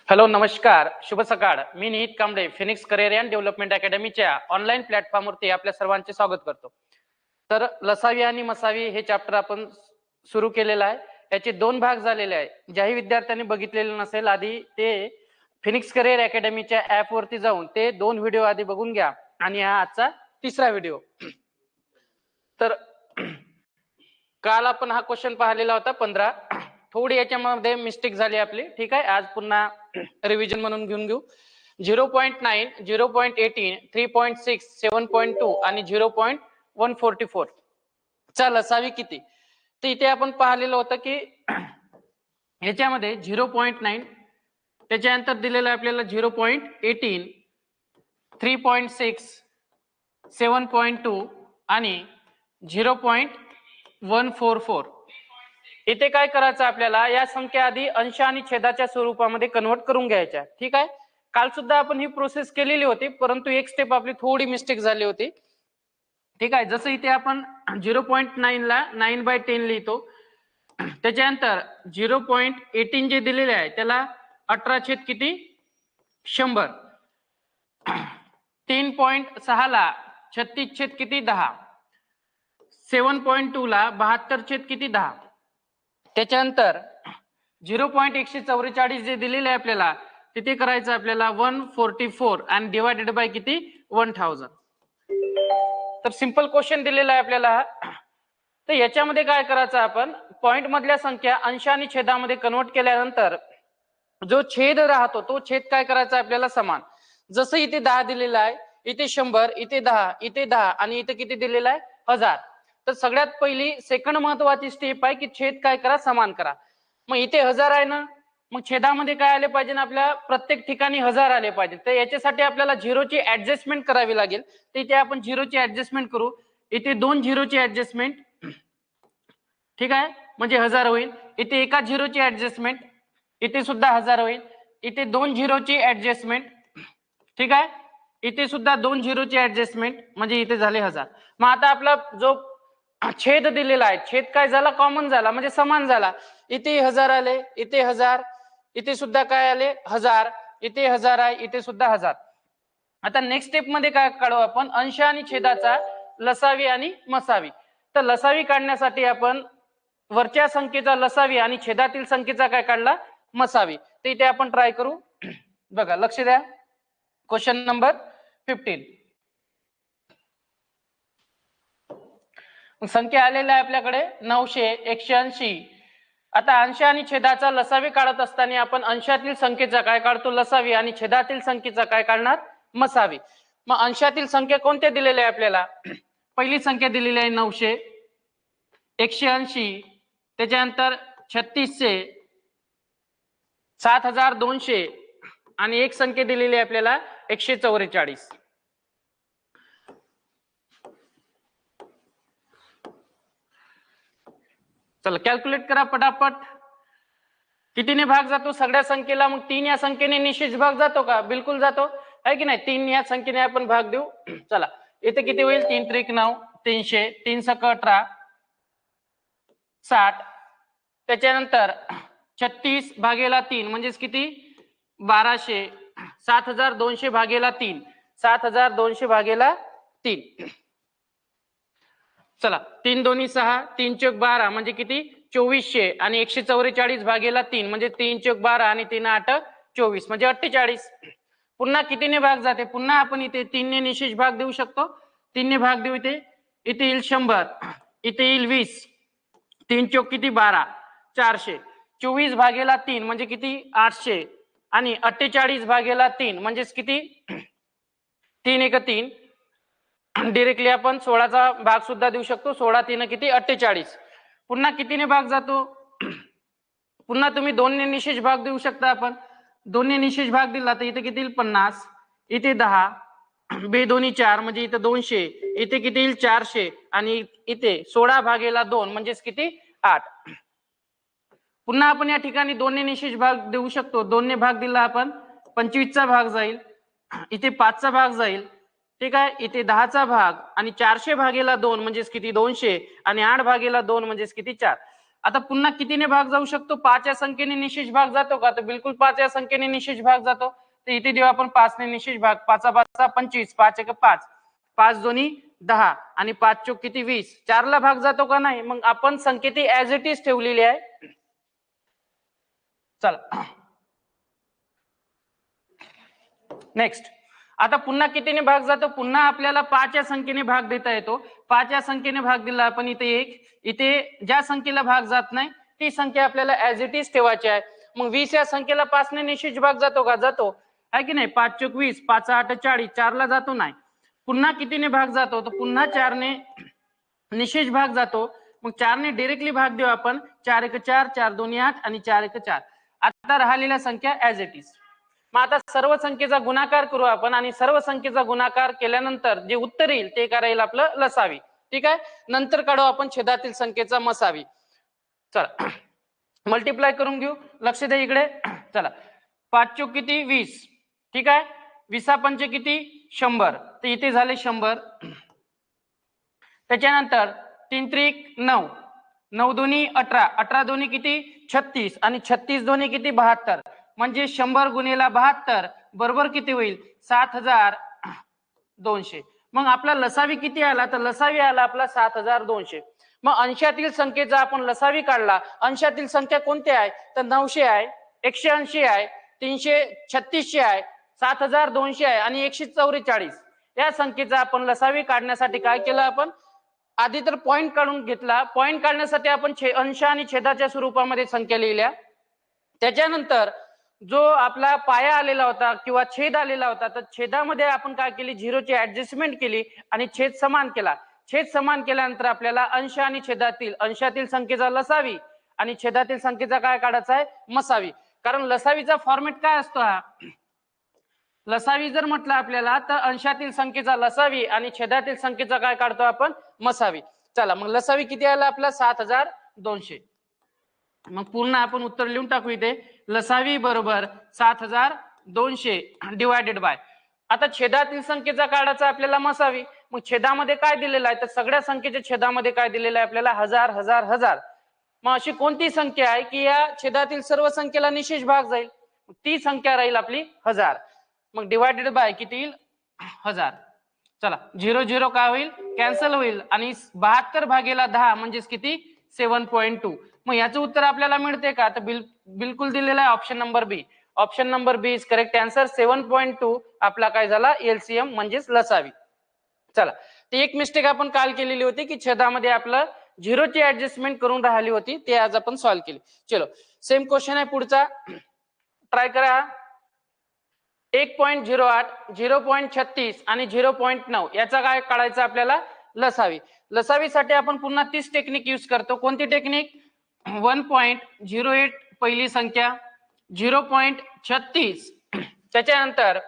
Hello नमस्कार शुभ सकाळ. मी Nihit Kamble Phoenix Career and Development अकॅडमीच्या ऑनलाईन प्लॅटफॉर्मवरती आपल्या सर्वांचे स्वागत करतो. तर लसावी आणि मसावी हे चॅप्टर आपण सुरू केलेलं आहे. याचे दोन भाग झालेले आहे. ज्याही विद्यार्थ्यांनी बघितलेले नसेल आधी ते फिनिक्स करिअर अकॅडमीच्या ऍप वरती जाऊन ते दोन व्हिडिओ आधी बघून घ्या आणि हा आजचा तिसरा व्हिडिओ. तर काल आपण हा क्वेश्चन पाहिलेला होता 15. थोडी याच्यामध्ये मिस्टेक झाली आपली. ठीक आहे, आज पुन्हा रिव्हिजन म्हणून घेऊन घेऊ. 0.9, 0.18, 3.6, 7.2 आणि 0.144 चा लसावी किती. तर इथे आपण पाहिलेलं होतं की याच्यामध्ये 0.9 त्याच्यानंतर दिलेलं आहे आपल्याला 0.18, 3.6, 7.2 आणि 0.144. इथे काय करायचं आपल्याला, या संख्या आधी अंश आणि छेदाच्या स्वरूपामध्ये कन्वर्ट करून घ्यायच्या. ठीक आहे, काल सुद्धा आपण ही प्रोसेस केलेली होती, परंतु एक स्टेप आपली थोडी मिस्टेक झाली होती. ठीक आहे, जसं इथे आपण 0.9 ला 9/10 लिहितो, त्याच्यानंतर 0.18 जे दिलेले आहे त्याला 18 किती 100, 3.6 ला 36 किती 10, 7.2 ला 72 किती 10, त्याच्यानंतर 0.144 जे दिलेले आहे आपल्याला तिथे करायचं आपल्याला 144 आणि डिवायडेड बाय किती 1000. तर सिंपल क्वेश्चन दिलेला आहे आपल्याला. तर याच्यामध्ये काय करायचं, आपण पॉइंट मधल्या संख्या अंश आणि छेदामध्ये कन्वर्ट केल्यानंतर जो छेद राहतो तो छेद काय करायचा आपल्याला समान. जसं इथे 10 दिलेला आहे, इथे 100, इथे 10, इथे 10 आणि इथे किती दिलेला आहे 1000. तर सगळ्यात पहिली सेकंड महत्वाची स्टेप आहे की छेद काय करा समान करा. मग इथे 1000 आहे ना, मग छेदामध्ये काय आले पाहिजे ना, आपल्या प्रत्येक ठिकाणी 1000 आले पाहिजे. तर याच्यासाठी आपल्याला झिरोची ऍडजस्टमेंट करावी लागेल. तर इथे आपण झिरोची ऍडजस्टमेंट करू. इथे 2 झिरोची ऍडजस्टमेंट, ठीक आहे, म्हणजे 1000 होईल. इथे एका झिरोची ऍडजस्टमेंट, इथे सुद्धा 1000 होईल. इथे 2 झिरोची ऍडजस्टमेंट, ठीक आहे, इथे सुद्धा 2 झिरोची ऍडजस्टमेंट, म्हणजे इथे झाले 1000. मग आता आपला जो छेद दिलेला आहे, छेद काय झाला कॉमन झाला, म्हणजे समान झाला. इथे 1000 आले, इथे 1000, इथे सुद्धा काय आले 1000, इथे 1000 आहे, इथे सुद्धा 1000. आता नेक्स्ट स्टेप मध्ये काय काढू आपण, अंश आणि छेदाचा लसावी आणि मसावी. तर लसावी काढण्यासाठी आपण वरच्या संख्येचा लसावी आणि छेदातील संख्येचा काय काढला मसावी. तर इथे आपण ट्राय करू. बघा, लक्ष द्या. Question number 15. संख्या आलेल्या आहे आपल्याकडे 900, 180. आता अंश आणि छेदाचा लसावी काढत असताना आपण अंशातील संख्येचा काय काढतो लसावी आणि छेदातील संख्येचा काय काढणार मसावी. मग अंशातील संख्या कोणत्या दिलेल्या आहे आपल्याला, पहिली संख्या दिलेली आहे 900, 180, त्याच्यानंतर 3600, 7200 आणि एक संख्या दिलेली आहे आपल्याला 144. चला कॅल्क्युलेट करा पटापट. कितीने भाग जातो सगळ्या संख्येला, मग 3 या संख्येने निशेष भाग जातो का, बिलकुल जातो आहे की नाही. 3 या संख्येने आपण भाग देऊ. चला इथे किती होईल, 3 त्रिक 9, 300, 3 सक 18, 60, त्याच्यानंतर 36 भागेला 3 म्हणजेच किती 1200, 7200 भागेला 3, 7200 भागेला 3. चला 3 दोन्ही 6, 3 चौक 12 म्हणजे किती 2400 आणि 144 भागेला 3 म्हणजे 3 चौक 12 आणि 3 8 24 म्हणजे 48. पुन्हा कितीने भाग जाते, पुन्हा आपण इथे 3 ने निशेष भाग देऊ शकतो. 3 ने भाग देऊ, इथे येईल 100, इथे येईल 20, 3 चौक किती 12, 400, 24 भागेला 3 म्हणजे किती 800 आणि 48 भागेला 3 म्हणजेच किती 3 एक 3. डिरेक्टली आपण 16चा भाग सुद्धा देऊ शकतो. 16 3 किती 48. पुन्हा कितीने भाग जातो, पुन्हा तुम्ही 2 ने निशेष भाग देऊ शकता. आपण 2 ने निशेष भाग दिला तर इथे किती येईल 50, इथे 10, 2 दोन्ही 4 म्हणजे इथे 200, इथे किती येईल 400 आणि इथे 16 भागेला 2 म्हणजेच किती 8. पुन्हा आपण या ठिकाणी 2 ने निशेष भाग देऊ शकतो. 2 ने भाग दिला आपण 25चा भाग जाईल, इथे 5चा भाग जाईल, ठीक आहे, इथे 10चा भाग आणि 400 भागेला 2 म्हणजेच किती 200 आणि 8 भागेला 2 म्हणजेच किती 4. आता पुन्हा कितीने भाग जाऊ शकतो? 5 या संख्येने निशेष भाग जातो का? तर बिलकुल 5 या संख्येने निशेष भाग जातो. तर इथे देऊ आपण 5 ने निशेष भाग. 5 5 25, 5 1 5, 5 दोन्ही 10 आणि 5 चोक किती 20. 4 ला भाग जातो का? नाही. मग आपण संख्या ती ऍज इट इज ठेवलेली आहे. चला नेक्स्ट. आता पुन्हा कितीने भाग जातो? पुन्हा आपल्याला 5 या संख्येने भाग देता येतो. 5 या संख्येने भाग दिला आपण. इथे 1, इथे ज्या संख्येला भाग जात नाही ती संख्या आपल्याला ऍज इट इज ठेवायची आहे. मग 20 या संख्येला 5 ने निश्चित भाग जातो का? जातो आहे की नाही. 5 चोक 20, 5 8 40, 4 ला जातो नाही. पुन्हा कितीने भाग जातो? तर पुन्हा 4 ने निशेष भाग जातो. मग 4 ने डायरेक्टली भाग देऊ आपण. 4 1 4, 4 2 8 आणि 4 1 4. आता राहिलेल्या संख्या ऍज इट इज. मग आता सर्व संख्येचा गुणाकार करू आपण आणि सर्व संख्येचा गुणाकार केल्यानंतर जे उत्तर येईल ते करायला आपलं लसावी. ठीक आहे. नंतर काढू आपण छेदातील संख्येचा मसावी. चला मल्टिप्लाय करून घेऊ. लक्ष द्या इकडे. चला 5 चोक किती 20. ठीक आहे. 20 पंचे किती 100. तर इथे झाले 100. त्याच्यानंतर 3 त्रिक 9, 9 दोन्ही 18, 18 दोन्ही किती 36 आणि 36 दोन्ही किती 72. म्हणजे 100 गुणिले 72 बरोबर किती होईल 7200. मग आपला लसावी किती आला? तर लसावी आला आपला 7200. मग अंशातील संख्येचा आपण लसावी काढला. अंशातील संख्या कोणत्या आहे? तर 900 आहे, 180 आहे, 336 आहे, 7200 आहे आणि 144. या संख्येचा आपण लसावी काढण्यासाठी काय केलं आपण? आधी तर पॉइंट काढून घेतला. पॉइंट काढण्यासाठी आपण अंश आणि छेदाच्या स्वरूपामध्ये संख्या लिहिल्या. त्याच्यानंतर जो आपला पाया आलेला होता किंवा छेद आलेला होता तर छेदामध्ये आपण काय केली? झिरोची ऍडजस्टमेंट केली आणि छेद समान केला. छेद समान केल्यानंतर आपल्याला अंश आणि छेदातील अंशातील संख्येचा लसावी आणि छेदातील संख्येचा काय काढायचा आहे? मसावी. कारण लसावीचा फॉर्मॅट काय असतो? हा लसावी जर म्हटलं आपल्याला तर अंशातील संख्येचा लसावी आणि छेदातील संख्येचा काय काढतो आपण? मसावी. चला मग लसावी किती आला आपला? 7200. मग पूर्ण आपण उत्तर लिहून टाकू इथे. लसावी बरोबर 7200 डिवायडेड बाय. आता छेदातील संख्येचा काढायचा आपल्याला मसावी. मग छेदामध्ये काय दिलेलं आहे? तर सगळ्या संख्येच्या छेदामध्ये काय दिलेलं आहे आपल्याला? 1000 1000 1000. मग अशी कोणती संख्या आहे की या छेदातील सर्व संख्येला निशेष भाग जाईल? ती संख्या राहील आपली 1000. मग डिवायडेड बाय किती येईल? 1000. चला 0 0 काय होईल? कॅन्सल होईल आणि 72 भागेला 10 म्हणजेच किती? 7.2. मग याचं उत्तर आपल्याला मिळते का? तर बिलकुल दिलेलं आहे option number B. Option number B is correct answer. 7.2 आपला काय झाला? एलसीएम म्हणजेच लसावी. चला ती एक मिस्टेक आपण काल केलेली होती की छेदामध्ये आपलं झिरोची ऍडजस्टमेंट करून राहिली होती. ते आज आपण सॉल्व्ह केली. चलो सेम क्वेश्चन आहे पुढचा. ट्राय करा. 1.08, 0.36 आणि 0.9 याचा काय काढायचा आपल्याला? लसावी. लसावीसाठी आपण पुन्हा तीच टेक्निक यूज करतो. कोणती टेक्निक? 1.08 पहिली संख्या, 0.36 त्याच्यानंतर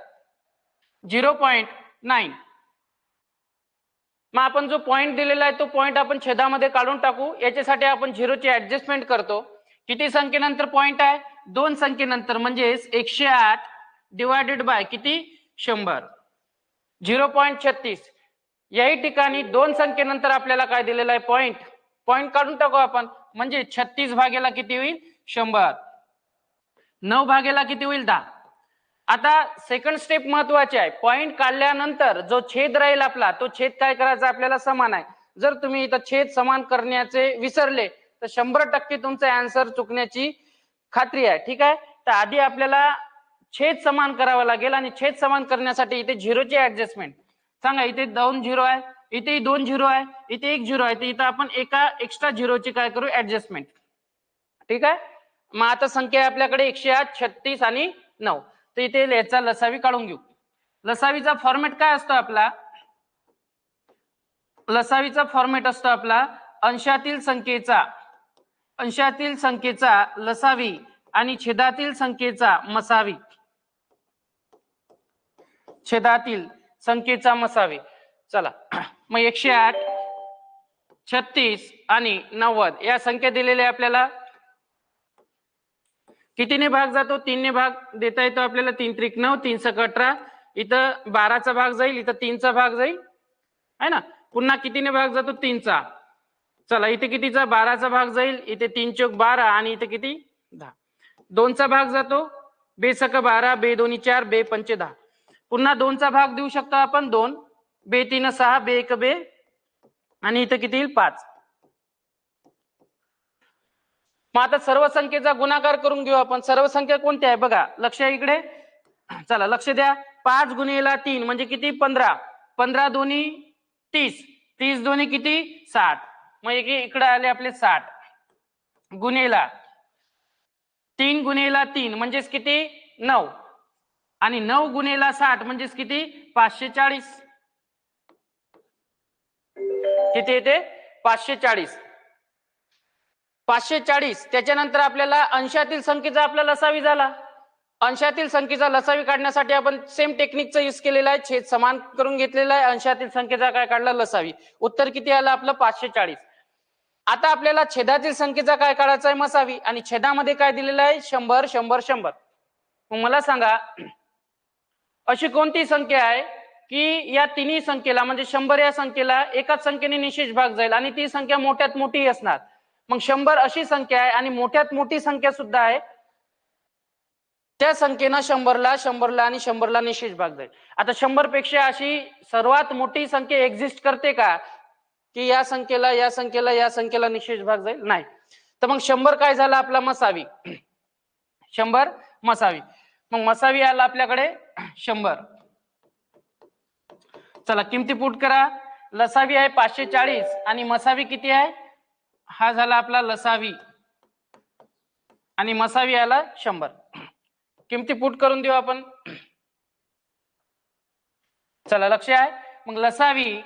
0.9. मग आपण जो पॉइंट दिलेला आहे तो पॉइंट आपण छेदामध्ये काढून टाकू. याच्यासाठी आपण झिरोची ऍडजस्टमेंट करतो. किती संख्येनंतर पॉइंट आहे? 2 संख्येनंतर म्हणजेच 108 डिवायडेड बाय किती? 100. 0.36 याही ठिकाणी 2 संख्येनंतर आपल्याला काय दिलेलं आहे? पॉइंट. पॉइंट काढून टाकू आपण. म्हणजे 36 भागेला किती होईल? 100. 9 भागेला किती होईल? 10. आता सेकंड स्टेप महत्वाची आहे. पॉइंट काढल्यानंतर जो छेद राहील आपला तो छेद काय करायचा आपल्याला? समान आहे. जर तुम्ही इथं छेद समान करण्याचे विसरले तर 100% तुमचा आन्सर चुकण्याची खात्री आहे. ठीक आहे. तर आधी आपल्याला छेद समान करावा लागेल आणि छेद समान करण्यासाठी इथे झिरोची ऍडजस्टमेंट. सांगा इथे 2 झिरो आहे, इथे 2 झिरो आहे, इथे 1 झिरो आहे. तर इथं आपण एका एक्स्ट्रा झिरोची काय करू? ऍडजस्टमेंट. ठीक आहे. मग आता संख्या आहे आपल्याकडे 108, 36 आणि 9. तर इथे याचा लसावी काढून घेऊ. लसावीचा फॉर्मॅट काय असतो आपला? लसावीचा फॉर्मॅट असतो आपला अंशातील संख्येचा लसावी आणि छेदातील संख्येचा मसावी. छेदातील संख्येचा मसावी. चला मग 108, 36 आणि 90 या संख्या दिलेल्या आपल्याला. कितीने भाग जातो? 3 ने भाग देता येतो आपल्याला. 3 त्रिक 9, 3 सक 18. इथं 12चा भाग जाईल, इथं 3चा भाग जाईल आहे ना. पुन्हा कितीने भाग जातो? 3चा. चला इथे कितीचा 12चा भाग जाईल, इथे 3 चौक 12 आणि इथे किती 10. 2चा भाग जातो, बे सक 12, बे दोन्ही 4, बे पंचे 10. पुन्हा 2चा भाग देऊ शकतो आपण 2, बे 3 6, बे 1 बे आणि इथे किती येईल 5. मग आता सर्व संख्येचा गुणाकार करून घेऊ आपण. सर्व संख्या कोणत्या आहे बघा, लक्ष आहे इकडे. चला लक्ष द्या. 5 गुणिले 3 म्हणजे किती 15, 15 दोन्ही 30, 30 दोन्ही किती 60. मग इकडे आले आपले 60 गुणिला 3 गुणिला 3 म्हणजेच किती 9 आणि 9 गुणिला 60 म्हणजेच किती 540. किती येते 540. 540. त्याच्यानंतर आपल्याला अंशातील संख्येचा आपला लसावी झाला. अंशातील संख्येचा लसावी काढण्यासाठी आपण सेम टेक्निकचा यूज केलेला आहे. छेद समान करून घेतलेला आहे. अंशातील संख्येचा काय काढला लसावी. उत्तर किती आलं आपलं 540. आता आपल्याला छेदातील संख्येचा काय काढायचा आहे मसावी आणि छेदामध्ये काय दिलेलं आहे 100 100 100. मग मला सांगा अशी कोणती संख्या आहे की या तिन्ही संख्येला म्हणजे 100 या संख्येला एकाच संख्येने निशेष भाग जाईल आणि ती संख्या मोठ्यात मोठी असणार. मग 100 अशी संख्या आहे आणि मोठ्यात मोठी संख्या सुद्धा आहे. त्या संख्येनं 100ला 100ला आणि 100ला निशेष भाग जाईल. आता 100 पेक्षा अशी सर्वात मोठी संख्या एक्झिस्ट करते का की या संख्येला या संख्येला या संख्येला निशेष भाग जाईल? नाही. तर मग 100 काय झाला आपला मसावी. 100 मसावी. मग मसावी आला आपल्याकडे 100. चला किमती पुट करा. लसावी आहे 540 आणि मसावी किती आहे, हा झाला आपला लसावी आणि मसावी आला 100. किमती पुट करून देऊ आपण. चला लक्ष आहे. मग लसावी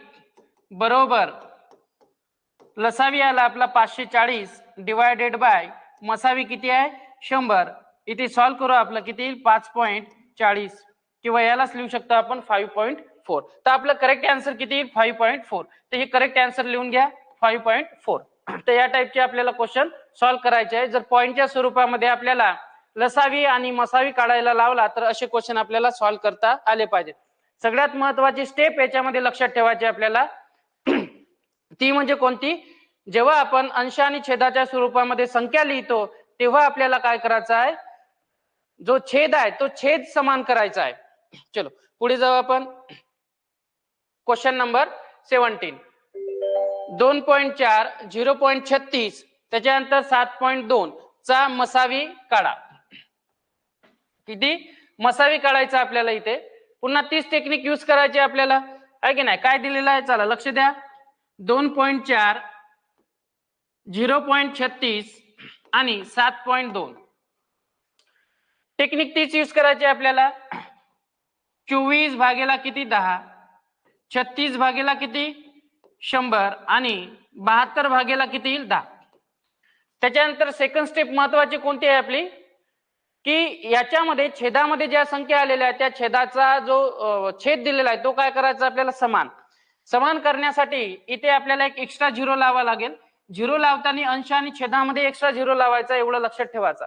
बरोबर लसावी आला आपला 540 डिवायडेड बाय मसावी किती आहे 100. इथे सॉल्व करू आपलं किती येईल 5.40 किंवा यालाच लिहू शकतो आपण 5.4. तर आपलं करेक्ट आन्सर किती येईल 5.4. तर हे करेक्ट आन्सर लिहून घ्या 5.4. तर या टाइपचे आपल्याला क्वेश्चन सॉल्व करायचे आहे. जर पॉइंटच्या स्वरूपामध्ये आपल्याला लसावी आणि मसावी काढायला लावला तर असे क्वेश्चन आपल्याला सॉल्व करता आले पाहिजेत. सगळ्यात महत्वाची स्टेप याच्यामध्ये लक्षात ठेवायची आपल्याला ती म्हणजे कोणती, जेव्हा आपण अंश आणि छेदाच्या स्वरूपामध्ये संख्या लिहितो तेव्हा आपल्याला काय करायचं आहे, जो छेद आहे तो छेद समान करायचा आहे. चलो पुढे जाऊ आपण. Question number 17. 2.4 0.36 त्याच्यानंतर 7.2 चा मसावी काढा. किती मसावी काढायचा आपल्याला इथे. पुन्हा तीच टेक्निक यूज करायची आपल्याला आहे की नाही. काय दिलेलं आहे चला लक्ष द्या. 2.4 0.36 आणि 7.2 टेक्निक तीच यूज करायची आपल्याला. 24 भागेला किती 10, 36 भागेला किती 100 आणि 72 भागेला किती येईल 10. त्याच्यानंतर सेकंड स्टेप महत्वाची कोणती आहे आपली की याच्यामध्ये छेदामध्ये ज्या संख्या आलेल्या आहेत त्या छेदाचा जो छेद दिलेला आहे तो काय करायचा आपल्याला समान. समान करण्यासाठी इथे आपल्याला एक एक्स्ट्रा झिरो लावा लागेल. झिरो लावताना अंश आणि छेदामध्ये एक्स्ट्रा झिरो लावायचा एवढं लक्षात ठेवायचं.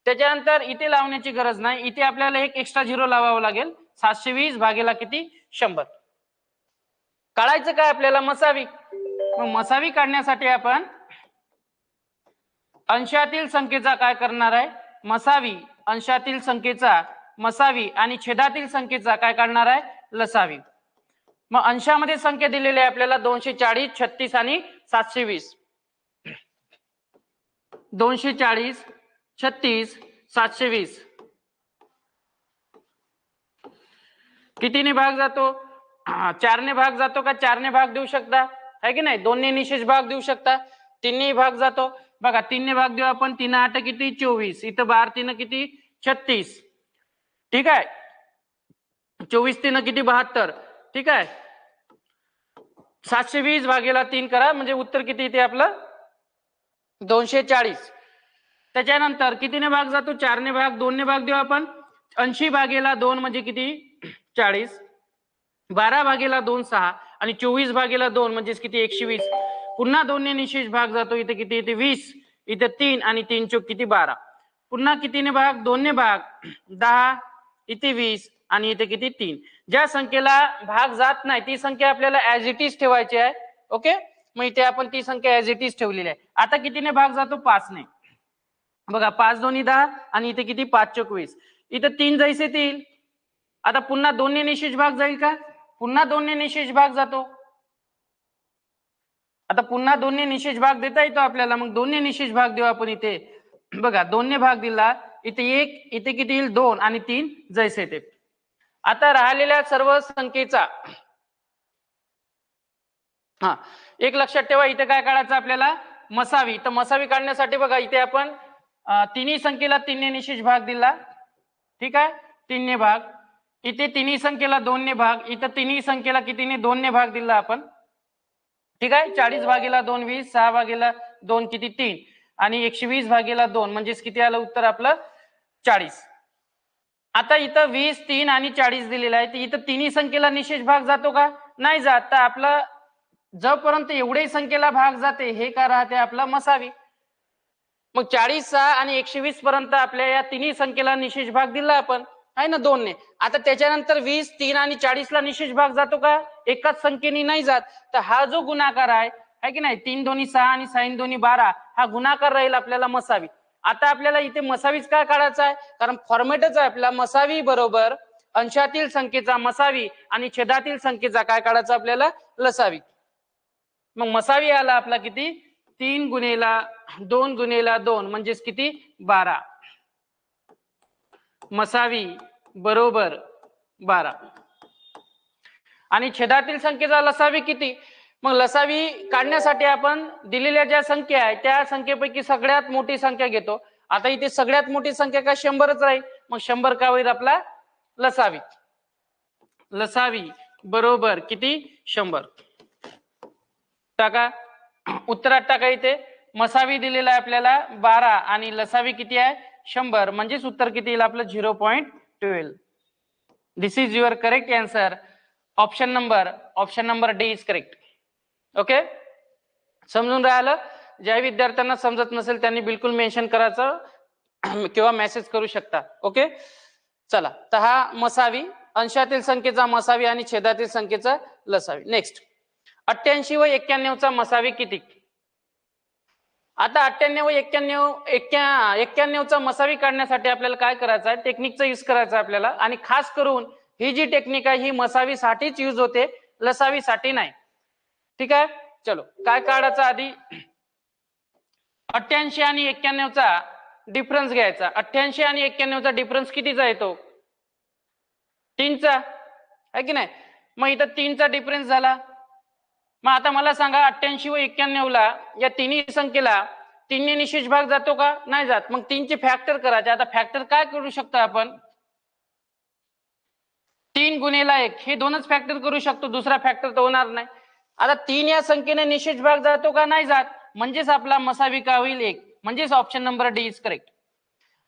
त्याच्यानंतर इथे लावण्याची गरज नाही, इथे आपल्याला एक एक्स्ट्रा झिरो लावावं लागेल. 720 भागेला किती 100. काढायचं काय आपल्याला मसावी. मग मसावी काढण्यासाठी आपण अंशातील संख्येचा काय करणार आहे मसावी, अंशातील संख्येचा मसावी आणि छेदातील संख्येचा काय काढणार आहे लसावी. मग अंशामध्ये संख्या दिलेली आहे आपल्याला 240 36 आणि 720. 240 36 720 कितीने भाग जातो 4 ने भाग जातो का 4 ने भाग देऊ शकता है की नाही. 2 ने निशेष भाग देऊ शकता, 3 ने भाग जातो बघा. 3 ने भाग देऊ आपण. 3 8 किती 24, इथं 12 3 किती 36. ठीक आहे. 24 3 किती 72. ठीक आहे. 720 भागेला 3 करा म्हणजे उत्तर किती येते आपलं 240. त्याच्यानंतर कितीने भाग जातो 4 ने भाग. 2 ने भाग देऊ आपण. 80 भागेला 2 म्हणजे किती 40. 12 भागेला 2 6 आणि 24 भागेला 2 म्हणजे किती 120. पुन्हा 2 ने निशेष भाग जातो. इथे किती येते 20, इथे 3 आणि 3 चौक किती 12. पुन्हा कितीने भाग 2 ने भाग 10, इथे 20 आणि इथे किती 3. ज्या संख्येला भाग जात नाही ती संख्या आपल्याला ऍज इट इज ठेवायची आहे. ओके. मग इथे आपण ती संख्या ऍज इट इज ठेवलेली आहे. आता कितीने भाग जातो? 5 ने. बघा 5 दोन्ही 10 आणि इथे किती 5 चोक 20. इथं 3 जैसे येईल. आता पुन्हा 2 ने निशेष भाग जाईल का? पुन्हा 2 ने निशेष भाग जातो. आता पुन्हा 2 ने निशेष भाग देता येतो आपल्याला. मग 2 ने निशेष भाग देऊ आपण इथे. बघा 2 ने भाग दिला, इथे 1, इथे किती येईल 2 आणि 3 जैसे ते. आता राहिलेल्या सर्व संख्येचा एक लक्षात ठेवा, इथे काय काढायचं आपल्याला? मसावी. तर मसावी काढण्यासाठी बघा इथे आपण तिन्ही संख्येला 3 ने निशेष भाग दिला. ठीक आहे, 3 ने भाग. इथे तिन्ही संख्येला 2 ने भाग. इथं तिन्ही संख्येला कितीने? 2 ने भाग दिला आपण. ठीक आहे, 40 भागीला 2 20, 6 भागीला 2 किती 3 आणि 120 भागीला 2 म्हणजेच किती आलं उत्तर आपलं? 40. आता इथं 20, 3 आणि 40 दिलेलं आहे. तर इथं तिन्ही संख्येला निशेष भाग जातो का? नाही जात. तर आपलं जोपर्यंत एवढे संख्येला भाग जाते हे काय राहते? आपला मसावी. मग 40, 6 आणि 120 पर्यंत आपल्या या तिन्ही संख्येला निशेष भाग दिला आपण, आहे ना 2 ने. आता त्याच्यानंतर 20, 3 आणि 40 ला निशेष भाग जातो का? एकाच संख्येने नाही जात. तर हा जो गुणाकार आहे की नाही, 3 दोन्ही 6 आणि 6 दोन्ही 12, हा गुणाकार राहील आपल्याला मसावी. आता आपल्याला इथे मसावीच काय काढायचा आहे? कारण फॉर्मॅटच आहे आपला मसावी बरोबर अंशातील संख्येचा मसावी आणि छेदातील संख्येचा काय काढायचा आपल्याला? लसावी. मग मसावी आला आपला किती? 3 गुणेला 2 गुणेला 2 म्हणजेच किती? 12. मसावी बरोबर 12. आणि छेदातील संख्येचा लसावी किती? मग लसावी काढण्यासाठी आपण दिलेल्या ज्या संख्या आहे त्या संख्येपैकी सगळ्यात मोठी संख्या घेतो. आता इथे सगळ्यात मोठी संख्या काय? 100च राहील. मग 100 काय होईल आपला? लसावी. लसावी बरोबर किती? 100. टाका, उत्तरात टाका. इथे मसावी दिलेला आहे आपल्याला 12 आणि लसावी किती आहे? 100. म्हणजेच उत्तर किती येईल आपलं? 0.12. This is your correct answer. Option number D is correct. Okay, समजून राहिलं? ज्या विद्यार्थ्यांना समजत नसेल त्यांनी बिलकुल मेन्शन करायचं किंवा मेसेज करू शकता. ओके, चला. तर हा मसावी, अंशातील संख्येचा मसावी आणि छेदातील संख्येचा लसावी. नेक्स्ट, 88 व 91 चा मसावी किती? आता 98 व 91 चा मसावी काढण्यासाठी आपल्याला काय करायचं आहे? टेक्निकचा यूज करायचा आपल्याला. आणि खास करून ही जी टेक्निक आहे ही मसावीसाठीच यूज होते, लसावीसाठी नाही. ठीक आहे, चलो काय काढायचं आधी? 88 आणि 91 चा डिफरन्स घ्यायचा. 88 आणि 91 चा डिफरन्स कितीचा येतो? 3 चा, आहे की नाही? मग इथं 3 चा डिफरन्स झाला. मग आता मला सांगा 88 व 91 ला या तिन्ही संख्येला 3 ने निशेष भाग जातो का? नाही जात. मग 3 चे फॅक्टर करायचे. आता फॅक्टर काय करू शकतो आपण? 3 गुणेला 1 हे दोनच फॅक्टर करू शकतो, दुसरा फॅक्टर तर होणार नाही. आता 3 या संख्येने निशेष भाग जातो का? नाही जात. म्हणजेच आपला मसावी काय होईल? 1. म्हणजेच option number D is correct.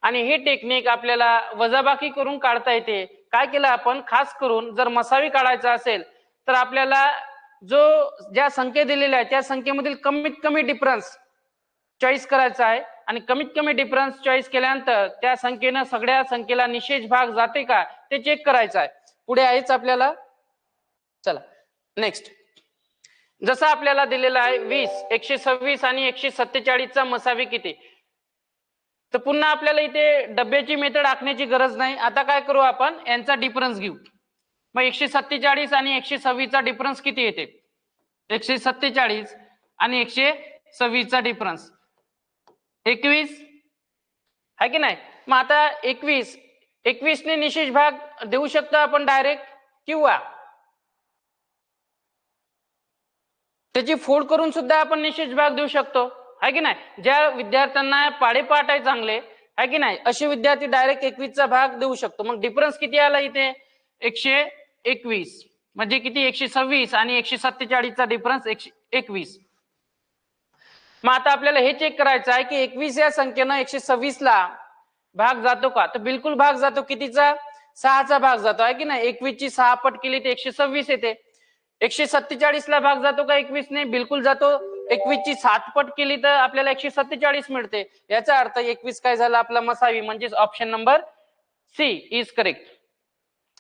आणि ही टेक्निक आपल्याला वजाबाकी करून काढता येते. काय केलं आपण? खास करून जर मसावी काढायचा असेल तर आपल्याला जो ज्या संख्या दिलेल्या आहे त्या संख्येमधील कमीत कमी डिफरन्स चॉईस करायचा आहे. आणि कमीत कमी डिफरन्स चॉईस केल्यानंतर त्या संख्येनं सगळ्या संख्येला निशेष भाग जाते का ते चेक करायचं आहे. पुढे आहेच आपल्याला. चला नेक्स्ट, जसं आपल्याला दिलेला आहे 20, 126 आणि 147 चा मसावी किती? तर पुन्हा आपल्याला इथे डब्याची मेथड आखण्याची गरज नाही. आता काय करू आपण? यांचा डिफरन्स घेऊ. मग 147 आणि 126 चा डिफरन्स किती येते? 147 आणि 126 चा डिफरन्स 21, आहे की नाही? मग आता 21 ने निशेष भाग देऊ शकतो आपण डायरेक्ट, किंवा त्याची फोड करून सुद्धा आपण निशेष भाग देऊ शकतो, आहे की नाही? ज्या विद्यार्थ्यांना पाडेपाठ आहे चांगले, आहे की नाही, असे विद्यार्थी डायरेक्ट 21 चा भाग देऊ शकतो. मग डिफरन्स किती आला इथे? 121. म्हणजे किती? 126 आणि 147 चा डिफरन्स 121. मग आता आपल्याला हे चेक करायचं आहे की 21 या संख्येनं 126 ला भाग जातो का? तर बिलकुल भाग जातो. कितीचा? 6 चा भाग जातो, आहे की नाही? 21 ची 6 पट केली तर 126 येते. 147 ला भाग जातो का 21 ने? बिलकुल जातो. 21 ची 7 पट केली तर आपल्याला 147 मिळते. याचा अर्थ 21 काय झाला? आपला मसावी. म्हणजे option number C is correct.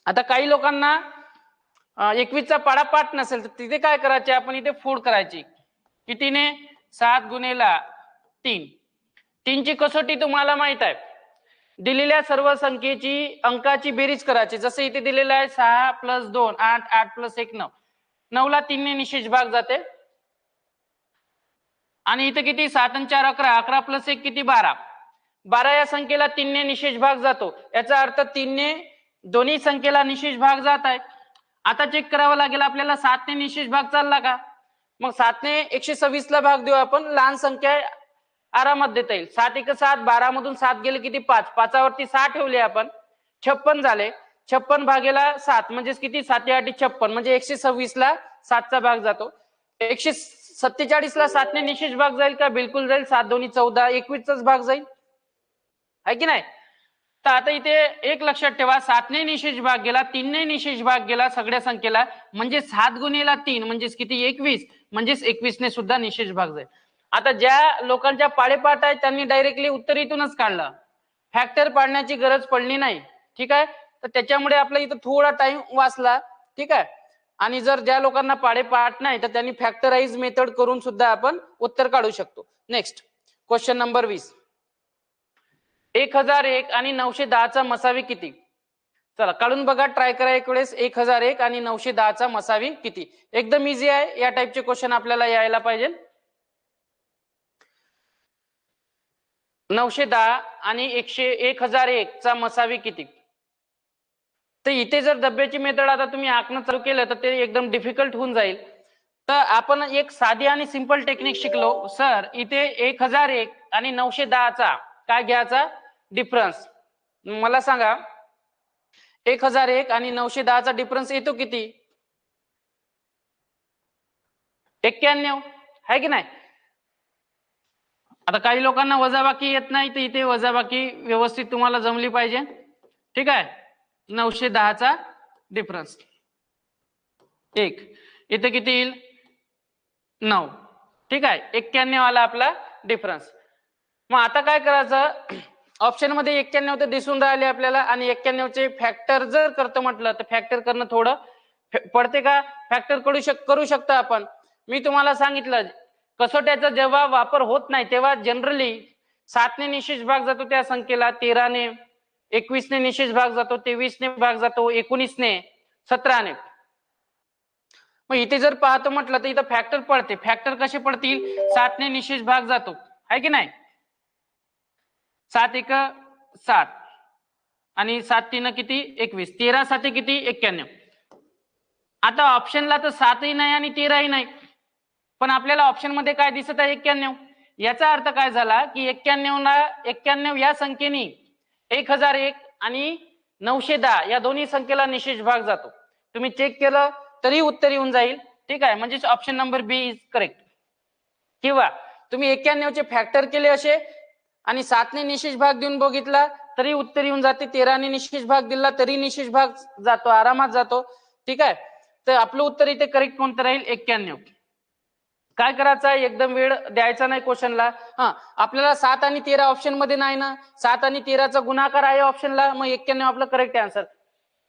आता काही लोकांना 21 चा पाडापाठ नसेल तर तिथे काय करायचे? आपण इथे फोड करायची. कितीने 7 गुणेला 3. 3 ची कसोटी तुम्हाला माहित आहे, दिलेल्या सर्व संख्येची अंकाची बेरीज करायची. जसं इथे दिलेलं आहे 6 + 2 8, 8 + 1 9. 9 ला 3 ने निशेष भाग जाते आणि इथे किती 7 आणि 4 11, 11 + 1 किती 12. 12 या संख्येला 3 ने निशेष भाग जातो, याचा अर्थ 3 ने दोन्ही संख्येला निशेष भाग जात आहे. आता चेक करावं लागेल आपल्याला 7 ने निशेष भाग चालला का. मग 7 ने 126 ला भाग देऊ आपण, लहान संख्या आरामात देता येईल. 7 × 7 12 मधून 7 गेले किती 5, 5 वरती 6 ठेवले आपण, 56 झाले. 56 भागेला 7 म्हणजे किती 7 8 56 म्हणजे 126 ला 7 चा भाग जातो. 147 ला 7 ने निशेष भाग जाईल का, बिलकुल जाईल. 7 2 14 21 चाच भाग जाईल, आहे की नाही. तर आता इथे एक लक्षात ठेवा, 7 ने निशेष भाग गेला, 3 ने निशेष भाग गेला सगळ्या संख्येला, म्हणजे 7 गुणेला 3 म्हणजे किती 21, म्हणजे 21 ने सुद्धा निशेष भाग जाईल. आता ज्या लोकांच्या पाडेपाठ आहेत त्यांनी डायरेक्टली उत्तर इथूनच काढलं, फॅक्टर पाडण्याची गरज पडली नाही. ठीक आहे, तर त्याच्यामुळे आपला इथं थोडा टाइम वाचला. ठीक आहे, आणि जर ज्या लोकांना पाडेपाठ नाही तर त्यांनी फॅक्टराइज मेथड करून सुद्धा आपण उत्तर काढू शकतो. Next question number 20. 1001 आणि 910 चा मसावी किती. चला काढून बघा, ट्राय करा एक वेळेस. 1001 आणि 910 चा मसावी किती. एकदम इझी आहे, या टाइपचे क्वेश्चन आपल्याला यायला पाहिजे. 910 आणि 1001 चा मसावी किती. तर इथे जर डब्याची मेथड आता तुम्ही आखणं चालू केलं तर ते एकदम डिफिकल्ट होऊन जाईल. तर आपण एक साधी आणि सिंपल टेक्निक शिकलो. सर इथे 1001 आणि 910 चा काय घ्यायचा डिफरन्स. मला सांगा 1001 आणि 910 चा डिफरन्स येतो किती. 91, आहे की नाही. आता काही लोकांना वजाबाकी येत नाही, तर इथे वजाबाकी व्यवस्थित तुम्हाला जमली पाहिजे. ठीक आहे, 910 चा डिफरन्स 1, इथे किती येईल 9. ठीक आहे, 91 वाला आपला डिफरन्स. मग आता काय करायचं, ऑप्शन मध्ये 91 तर दिसून राहिले आपल्याला, आणि 91 चे फॅक्टर जर करतो म्हटलं तर फॅक्टर करणं थोडं पडते का. फॅक्टर करू शकतो आपण. मी तुम्हाला सांगितलं कसोट्याचा जेव्हा वापर होत नाही तेव्हा जनरली 7 ने निशेष भाग जातो त्या संख्येला, 13 ने, 21 ने निशेष भाग जातो, 23 ने भाग जातो, 19 ने, 17 ने. मग इथे जर पाहतो म्हटलं तर इथं फॅक्टर पडते. फॅक्टर कसे पडतील, 7 ने निशेष भाग जातो, आहे की नाही. 7 1 7 आणि 7 3 किती 21, 13 7 किती 91. आता ऑप्शनला तर 7ही नाही आणि 13ही नाही, पण आपल्याला ऑप्शन मध्ये काय दिसत आहे 91. याचा अर्थ काय झाला की 91 या संख्येने 1001 आणि 910 या दोन्ही संख्येला निशेष भाग जातो. तुम्ही चेक केलं तरी उत्तर येऊन जाईल. ठीक आहे, म्हणजे option number B is correct. किंवा तुम्ही 91 चे फॅक्टर केले असे आणि 7 ने निशेष भाग देऊन बघितला तरी उत्तर येऊन जाते. 13 ने निशेष भाग दिला तरी निशेष भाग जातो, आरामात जातो. ठीक आहे, तर आपलं उत्तर इथे करेक्ट कोणतं राहील 91. काय करायचं आहे, एकदम वेळ द्यायचा नाही क्वेश्चनला. आपल्याला 7 आणि 13 ऑप्शन मध्ये नाही ना, 7 आणि 13 चा गुणाकार आहे ऑप्शनला, मग 91 आपलं करेक्ट आन्सर.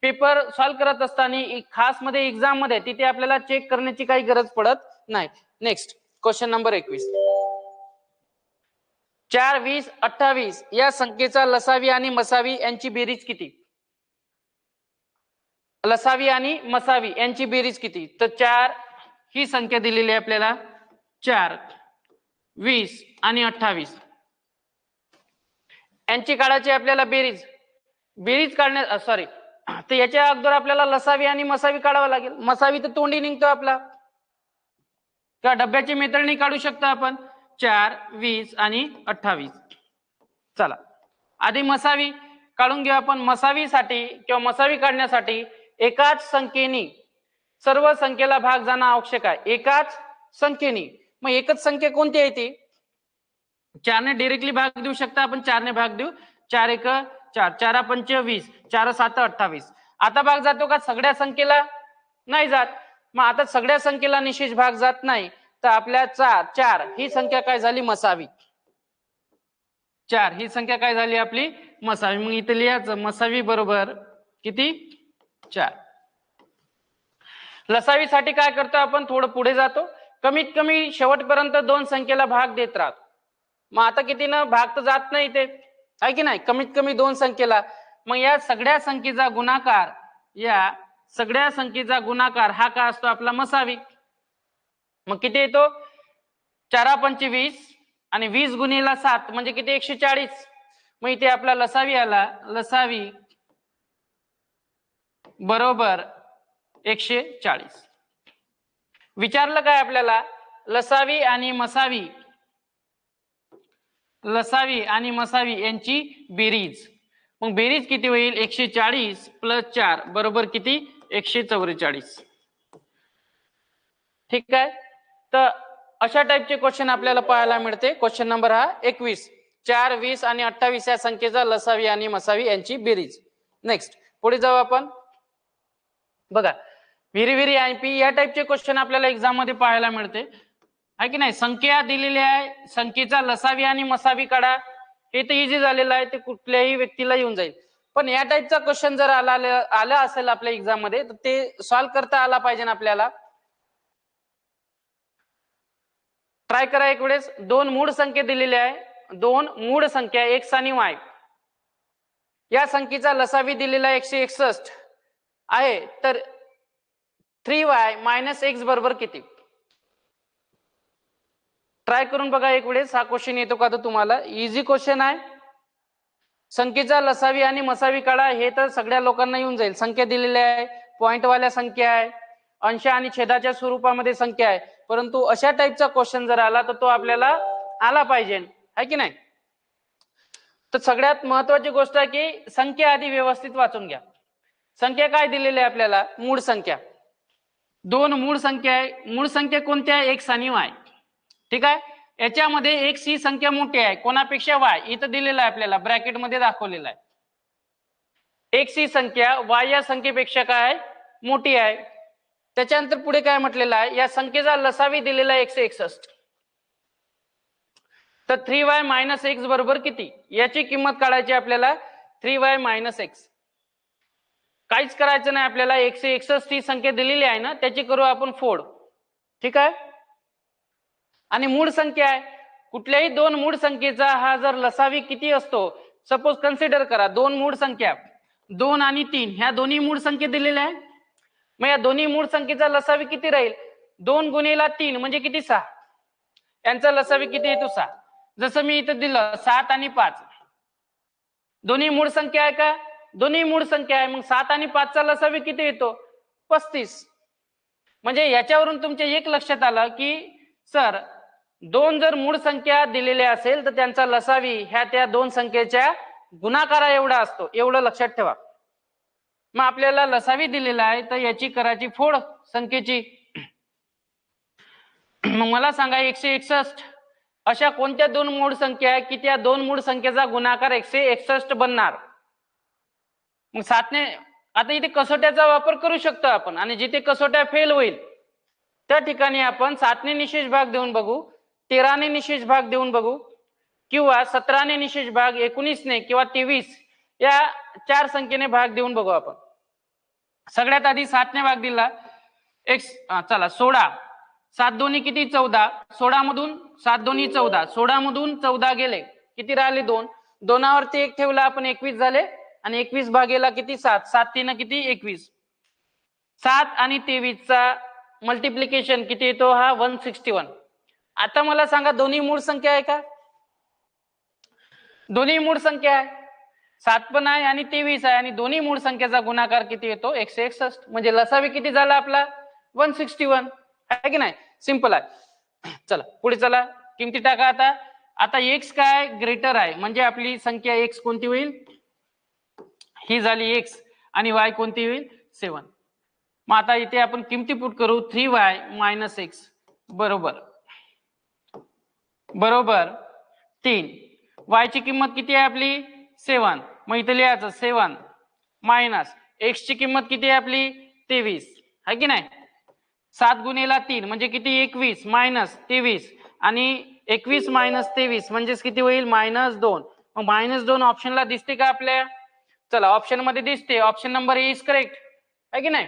पेपर सॉल्व्ह करत असताना खास मध्ये एक्झाम मध्ये तिथे आपल्याला चेक करण्याची काही गरज पडत नाही. Next question number 21. 4 20 28 या संख्येचा लसावी आणि मसावी यांची बेरीज किती. लसावी आणि मसावी यांची बेरीज किती. तर 4 ही संख्या दिलेली आहे आपल्याला, 4 20 आणि 28 यांची काढायची आपल्याला बेरीज काढण्या सॉरी तर याच्या अगोदर आपल्याला लसावी आणि मसावी काढावं लागेल. मसावी तर तोंडी निघतो आपला, किंवा डब्याची मेथडनी काढू शकतो आपण. 4 20 आणि 28. चला आधी मसावी काढून घेऊ आपण. मसावीसाठी किंवा मसावी काढण्यासाठी एकाच संख्येने सर्व संख्येला भाग जाणं आवश्यक आहे. एकाच संख्येने, मग एकच संख्या कोणती आहे ती. 4 ने डायरेक्टली भाग देऊ शकता आपण, 4 ने भाग देऊ. 4 1 4, 4 5 20, 4 7 28. आता भाग जातो का सगळ्या संख्येला, नाही जात. मग आता सगळ्या संख्येला निशेष भाग जात नाही, तर आपल्या 4 ही संख्या काय झाली मसावी. 4 ही संख्या काय झाली आपली मसावी. मग इथे लिहायचं मसावी बरोबर किती 4. लसावीसाठी काय करतो आपण, थोडं पुढे जातो. कमीत कमी शेवटपर्यंत दोन संख्येला भाग देत राहतो. मग आता किती ना भाग तर जात नाही ते, आहे की नाही, कमीत कमी दोन संख्येला. मग या सगळ्या संख्येचा गुणाकार, या सगळ्या संख्येचा गुणाकार हा काय असतो आपला मसावी. मग किती येतो 4 पंचे 20 आणि 20 गुणिले 7 म्हणजे किती 140. मग इथे आपला लसावी आला, लसावी बरोबर 140. विचारलं काय आपल्याला लसावी आणि मसावी, लसावी आणि मसावी यांची बेरीज. मग बेरीज किती होईल 140 प्लस 4 बरोबर किती 144. ठीक आहे. तर अशा टाइपचे क्वेश्चन आपल्याला पाहायला मिळते. क्वेश्चन नंबर हा 21. 4, 20 आणि 28 या संख्येचा लसावी आणि मसावी यांची बेरीज. नेक्स्ट पुढे जाऊ आपण. बघा व्हेरी व्हेरी आयपी या टाइपचे क्वेश्चन आपल्याला एक्झाम मध्ये पाहायला मिळते, आहे की नाही. संख्या दिलेली आहे, संख्येचा लसावी आणि मसावी काढा, हे तर इझी झालेलं आहे, ते कुठल्याही व्यक्तीला येऊन जाईल. पण या टाइपचा क्वेश्चन जर आला असेल आपल्या एक्झाम मध्ये तर ते सॉल्व्ह करता आला पाहिजे ना आपल्याला. ट्राय करा एक वेळेस. दोन मूळ संख्या दिलेल्या आहे, दोन मूळ संख्या एक्स आणि वाय. या संख्येचा लसावी दिलेला 161 आहे, तर 3y मायनस एक्स बरोबर किती. ट्राय करून बघा एक वेळेस. हा क्वेश्चन येतो का तर तुम्हाला, इझी क्वेश्चन आहे. संख्येचा लसावी आणि मसावी काढा, हे तर सगळ्या लोकांना येऊन जाईल. संख्या दिलेल्या आहे, पॉइंट वाल्या संख्या आहे, अंश आणि छेदाच्या स्वरूपामध्ये संख्या आहे, परंतु अशा टाइपचा क्वेश्चन जर आला तर तो आपल्याला आला पाहिजे, आहे की नाही. तर सगळ्यात महत्वाची गोष्ट आहे की संख्या आधी व्यवस्थित वाचून घ्या. संख्या काय दिलेली आहे आपल्याला, मूळ संख्या. दोन मूळ संख्या आहे. मूळ संख्या कोणत्या, एक्स आणि वाय. ठीक आहे. याच्यामध्ये एक्स ही संख्या मोठी आहे कोणापेक्षा, वाय. इथं दिलेलं आहे आपल्याला, ब्रॅकेट मध्ये दाखवलेलं आहे. एक्स ही संख्या वाय या संख्येपेक्षा काय मोठी आहे. त्याच्यानंतर पुढे काय म्हटलेलं आहे, या संख्येचा लसावी दिलेला 161. तर 3y मायनस एक्स बरोबर किती, याची किंमत काढायची आपल्याला. 3y मायनस एक्स, काहीच करायचं नाही आपल्याला. 161 ही संख्या दिलेली आहे ना, त्याची करू आपण फोड. ठीक आहे. आणि मूळ संख्या आहे, कुठल्याही दोन मूळ संख्येचा हा जर लसावी किती असतो, सपोज कन्सिडर करा दोन मूळ संख्या 2 आणि 3 ह्या दोन्ही मूळ संख्या दिलेल्या आहे. मग या दोन्ही मूळ संख्येचा लसावी किती राहील, 2 गुणिले 3 म्हणजे किती 6. यांचा लसावी किती येतो 6. जसं मी इथं दिलं 7 आणि 5, दोन्ही मूळ संख्या आहे का, दोन्ही मूळ संख्या आहे. मग 7 आणि 5 चा लसावी किती येतो 35. म्हणजे याच्यावरून तुमच्या एक लक्षात आलं की सर दोन जर मूळ संख्या दिलेल्या असेल तर त्यांचा लसावी ह्या त्या दोन संख्येच्या गुणाकारा एवढा असतो, एवढं लक्षात ठेवा. मग आपल्याला लसावी दिलेला आहे तर याची करायची फोड संख्येची. मग मला सांगा 161 अशा कोणत्या दोन मूळ संख्या आहे की त्या दोन मूळ संख्येचा गुणाकार 161 बनणार. मग 7 ने, आता इथे कसोट्याचा वापर करू शकतो आपण, आणि जिथे कसोट्या फेल होईल त्या ठिकाणी आपण 7 ने निशेष भाग देऊन बघू, 13 ने निशेष भाग देऊन बघू, किंवा 17 ने निशेष भाग, 19 ने किंवा 23 या चार संख्येने भाग देऊन बघू आपण. सगळ्यात आधी 7 ने भाग दिला एक्स, चला 16, 7 दोन्ही किती 14, 16 मधून 7 दोन्ही 14, 16 मधून 14 गेले, किती राहिले 2, दोनावरती 1 ठेवला आपण 21 झाले, आणि 21 भागेला किती 7, 7 3 किती 21. 7 आणि 23 चा मल्टिप्लिकेशन किती येतो हा 161. आता मला सांगा दोन्ही मूळ संख्या आहे का, दोन्ही मूळ संख्या आहे, 7 पण आहे आणि 23 आहे, आणि दोन्ही मूळ संख्येचा गुणाकार किती येतो 161. म्हणजे लसावी किती झाला आपला 161, आहे की नाही. सिंपल आहे. चला पुढे चला, किमती टाका. आता एक्स काय ग्रेटर आहे, म्हणजे आपली संख्या एक्स कोणती होईल, ही झाली एक्स, आणि वाय कोणती होईल 7. मग आता इथे आपण किमती पुट करू. 3y मायनस एक्स बरोबर 3. y ची किंमत किती आहे आपली 7. मग इथे लिहायचं 7 मायनस एक्स ची किंमत किती आहे आपली 23, है की नाही. 7 गुणिले 3 म्हणजे किती 21 मायनस 23, आणि 21 मायनस 23 म्हणजेच किती होईल -2. मग -2 ऑप्शनला दिसते का आपल्या, चला ऑप्शन मध्ये दिसते. Option number A is correct, है की नाही.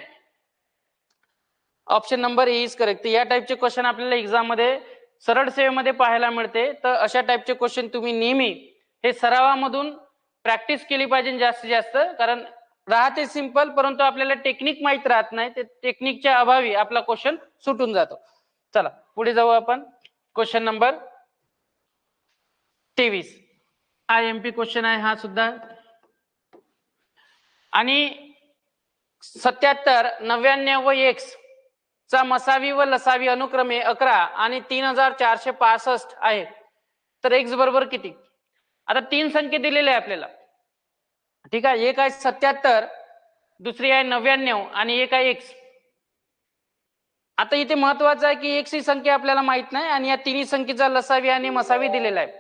Option number A is correct. या टाईपचे क्वेश्चन आपल्याला एक्झाम मध्ये सरळ सेवेमध्ये पाहायला मिळते. तर अशा टाईपचे क्वेश्चन तुम्ही नेहमी हे सरावामधून प्रॅक्टिस केली पाहिजे जास्तीत जास्त. कारण राहते सिंपल, परंतु आपल्याला टेक्निक माहित राहत नाही. ते टेक्निकच्या अभावी आपला क्वेश्चन सुटून जातो. चला पुढे जाऊ आपण. क्वेश्चन नंबर 23 IMP क्वेश्चन आहे हा सुद्धा. आणि 77, 99 व x चा मसावी व लसावी अनुक्रमे 11 आणि 3465 आहे. तर x बरोबर किती? आता तीन संख्या दिलेले आहे आपल्याला. ठीक आहे, एक आहे 77, दुसरी आहे 99 आणि एक आहे x. आता इथे महत्वाचं आहे की x ही संख्या आपल्याला माहित नाही आणि या तिन्ही संख्येचा लसावी आणि मसावी दिलेला आहे.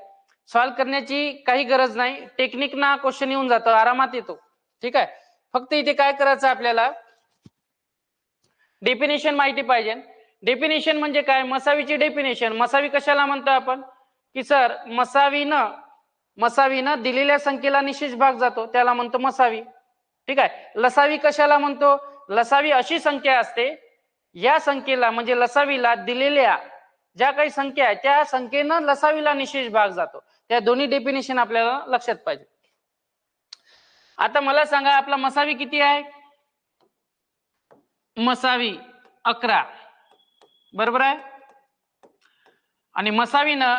सॉल्व्ह करण्याची काही गरज नाही, टेक्निक ना क्वेश्चन येऊन जातो, आरामात येतो. ठीक आहे, फक्त इथे काय करायचं आपल्याला, डेफिनेशन माहिती पाहिजे. डेफिनेशन म्हणजे काय? मसावीची डेफिनेशन. मसावी कशाला म्हणतो आपण की सर मसावीनं दिलेल्या संख्येला निशेष भाग जातो, त्याला म्हणतो मसावी. ठीक आहे, लसावी कशाला म्हणतो? लसावी अशी संख्या असते, या संख्येला म्हणजे लसावीला दिलेल्या ज्या काही संख्या आहे त्या संख्येनं लसावीला निशेष भाग जातो. त्या दोन्ही डेफिनेशन आपल्याला लक्षात पाहिजे. आता मला सांगा आपला मसावी किती आहे? मसावी 11 बरोबर आहे. आणि मसावीनं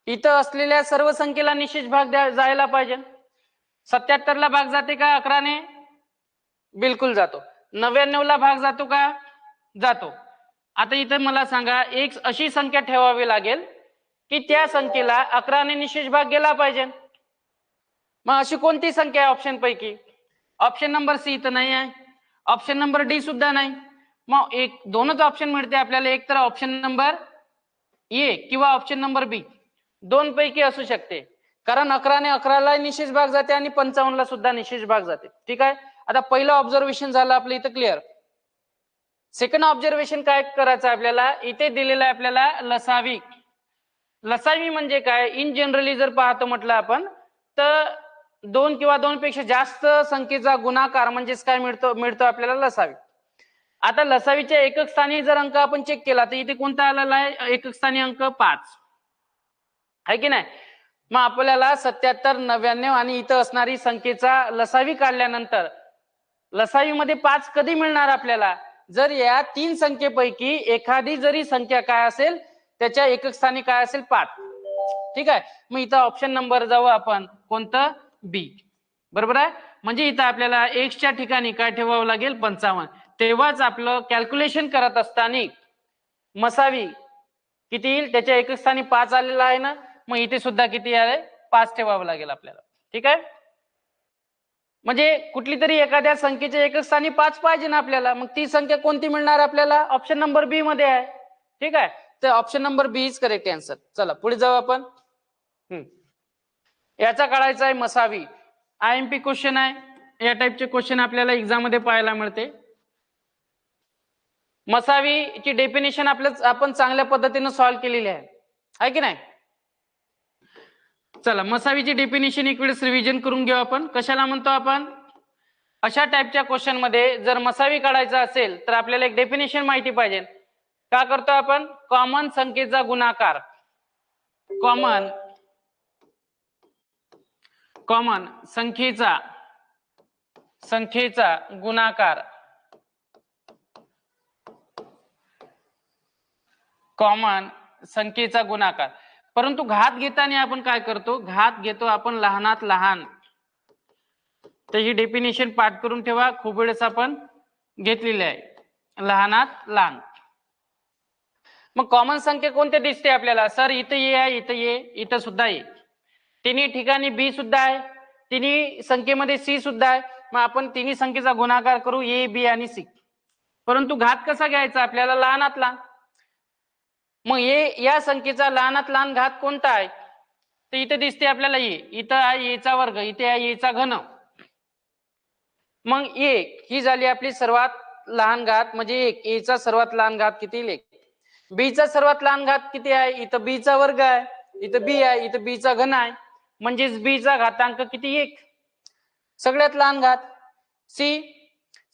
इथं असलेल्या सर्व संख्येला निशेष भाग जायला पाहिजे. 77 ला भाग जाते का 11 ने? बिलकुल जातो. 99 ला भाग जातो का? जातो. आता इथं मला सांगा एक अशी संख्या ठेवावी लागेल की त्या संख्येला 11 ने निशेष भाग गेला पाहिजे. मग अशी कोणती संख्या आहे ऑप्शन पैकी? ऑप्शन नंबर सी इथं नाही आहे, ऑप्शन नंबर डी सुद्धा नाही. मग एक दोनच ऑप्शन मिळते आपल्याला, एक तर ऑप्शन नंबर ए किंवा ऑप्शन नंबर बी, दोन पैकी असू शकते. कारण 11 ने 11 ला निशेष भाग जाते आणि 55 ला सुद्धा निशेष भाग जाते. ठीक आहे, आता पहिलं ऑब्झर्वेशन झालं आपलं इथं क्लिअर. सेकंड ऑब्झर्वेशन काय करायचं आपल्याला, इथे दिलेलं आहे आपल्याला लसावी. लसावी म्हणजे काय? इन जनरली जर पाहतो म्हटलं आपण तर दोन किंवा दोन पेक्षा जास्त संख्येचा गुणाकार म्हणजेच काय मिळतो आपल्याला लसावी. आता लसावीच्या एकक स्थानी जर अंक आपण चेक केला तर इथे कोणता आलेला आहे? एकक स्थानी अंक 5 आहे की नाही. मग आपल्याला 77, 99 आणि इथं असणारी संख्येचा लसावी काढल्यानंतर लसावीमध्ये 5 कधी मिळणार आपल्याला? जर या तीन संख्येपैकी एखादी जरी संख्या काय असेल त्याच्या एकक स्थानी काय असेल? 5. ठीक आहे, मग इथं ऑप्शन नंबर जाऊ आपण, कोणतं? बी. बरोबर आहे. म्हणजे इथं आपल्याला x च्या ठिकाणी काय ठेवावं लागेल? 55. तेव्हाच आपलं कॅल्क्युलेशन करत असताना मसावी किती येईल? त्याच्या एकक स्थानी 5 आलेला आहे ना, मग इथे सुद्धा किती आहे? 5 ठेवावं लागेल आपल्याला. ठीक आहे, म्हणजे कुठली तरी एखाद्या संख्येच्या एकक स्थानी 5 पाहिजे ना आपल्याला. मग ती संख्या कोणती मिळणार आपल्याला? ऑप्शन नंबर बी मध्ये आहे. ठीक आहे, तर option number B is correct answer. चला पुढे जाऊ आपण. याचा काढायचा आहे मसावी. IMP क्वेश्चन आहे. या टाइपचे क्वेश्चन आपल्याला एक्झाम मध्ये पाहायला मिळते. मसावीची डेफिनेशन आपण चांगल्या पद्धतीने सॉल्व्ह केलेली आहे की नाही. चला मसावीची डेफिनेशन एक वेळेस रिव्हिजन करून घेऊ आपण. कशाला म्हणतो आपण? अशा टाइपच्या क्वेश्चन मध्ये जर मसावी काढायचा असेल तर आपल्याला एक डेफिनेशन माहिती पाहिजे. का करतो आपण? कॉमन संख्येचा गुणाकार. कॉमन संख्येचा गुणाकार. कॉमन संख्येचा गुणाकार. परंतु घात घेताना आपण काय करतो? घात घेतो आपण लहानात लहान. तर ही डेफिनेशन पाठ करून ठेवा, खूप वेळेस आपण घेतलेली आहे, लहानात लहान. मग कॉमन संख्या कोणते दिसते आपल्याला? सर इथं ए आहे, इथं ए, इथं सुद्धा ए, तिन्ही ठिकाणी बी सुद्धा आहे, तिन्ही संख्येमध्ये सी सुद्धा आहे. मग आपण तिन्ही संख्येचा गुणाकार करू, ए, बी आणि सी. परंतु घात कसा घ्यायचा आपल्याला? लहानात लहान. मग या संख्येचा लहानात लहान घात कोणता आहे? तर इथे दिसते आपल्याला ए, इथं आहे एचा वर्ग, इथे आहे एचा घन. मग ए ही झाली आपली सर्वात लहान घात, म्हणजे 1. एचा सर्वात लहान घात किती? 1. बी चा सर्वात लहान घात किती आहे? इथं बी चा वर्ग आहे, इथं बी आहे, इथं बी चा घन आहे, म्हणजेच बी चा घातांक किती? 1. सगळ्यात लहान घात.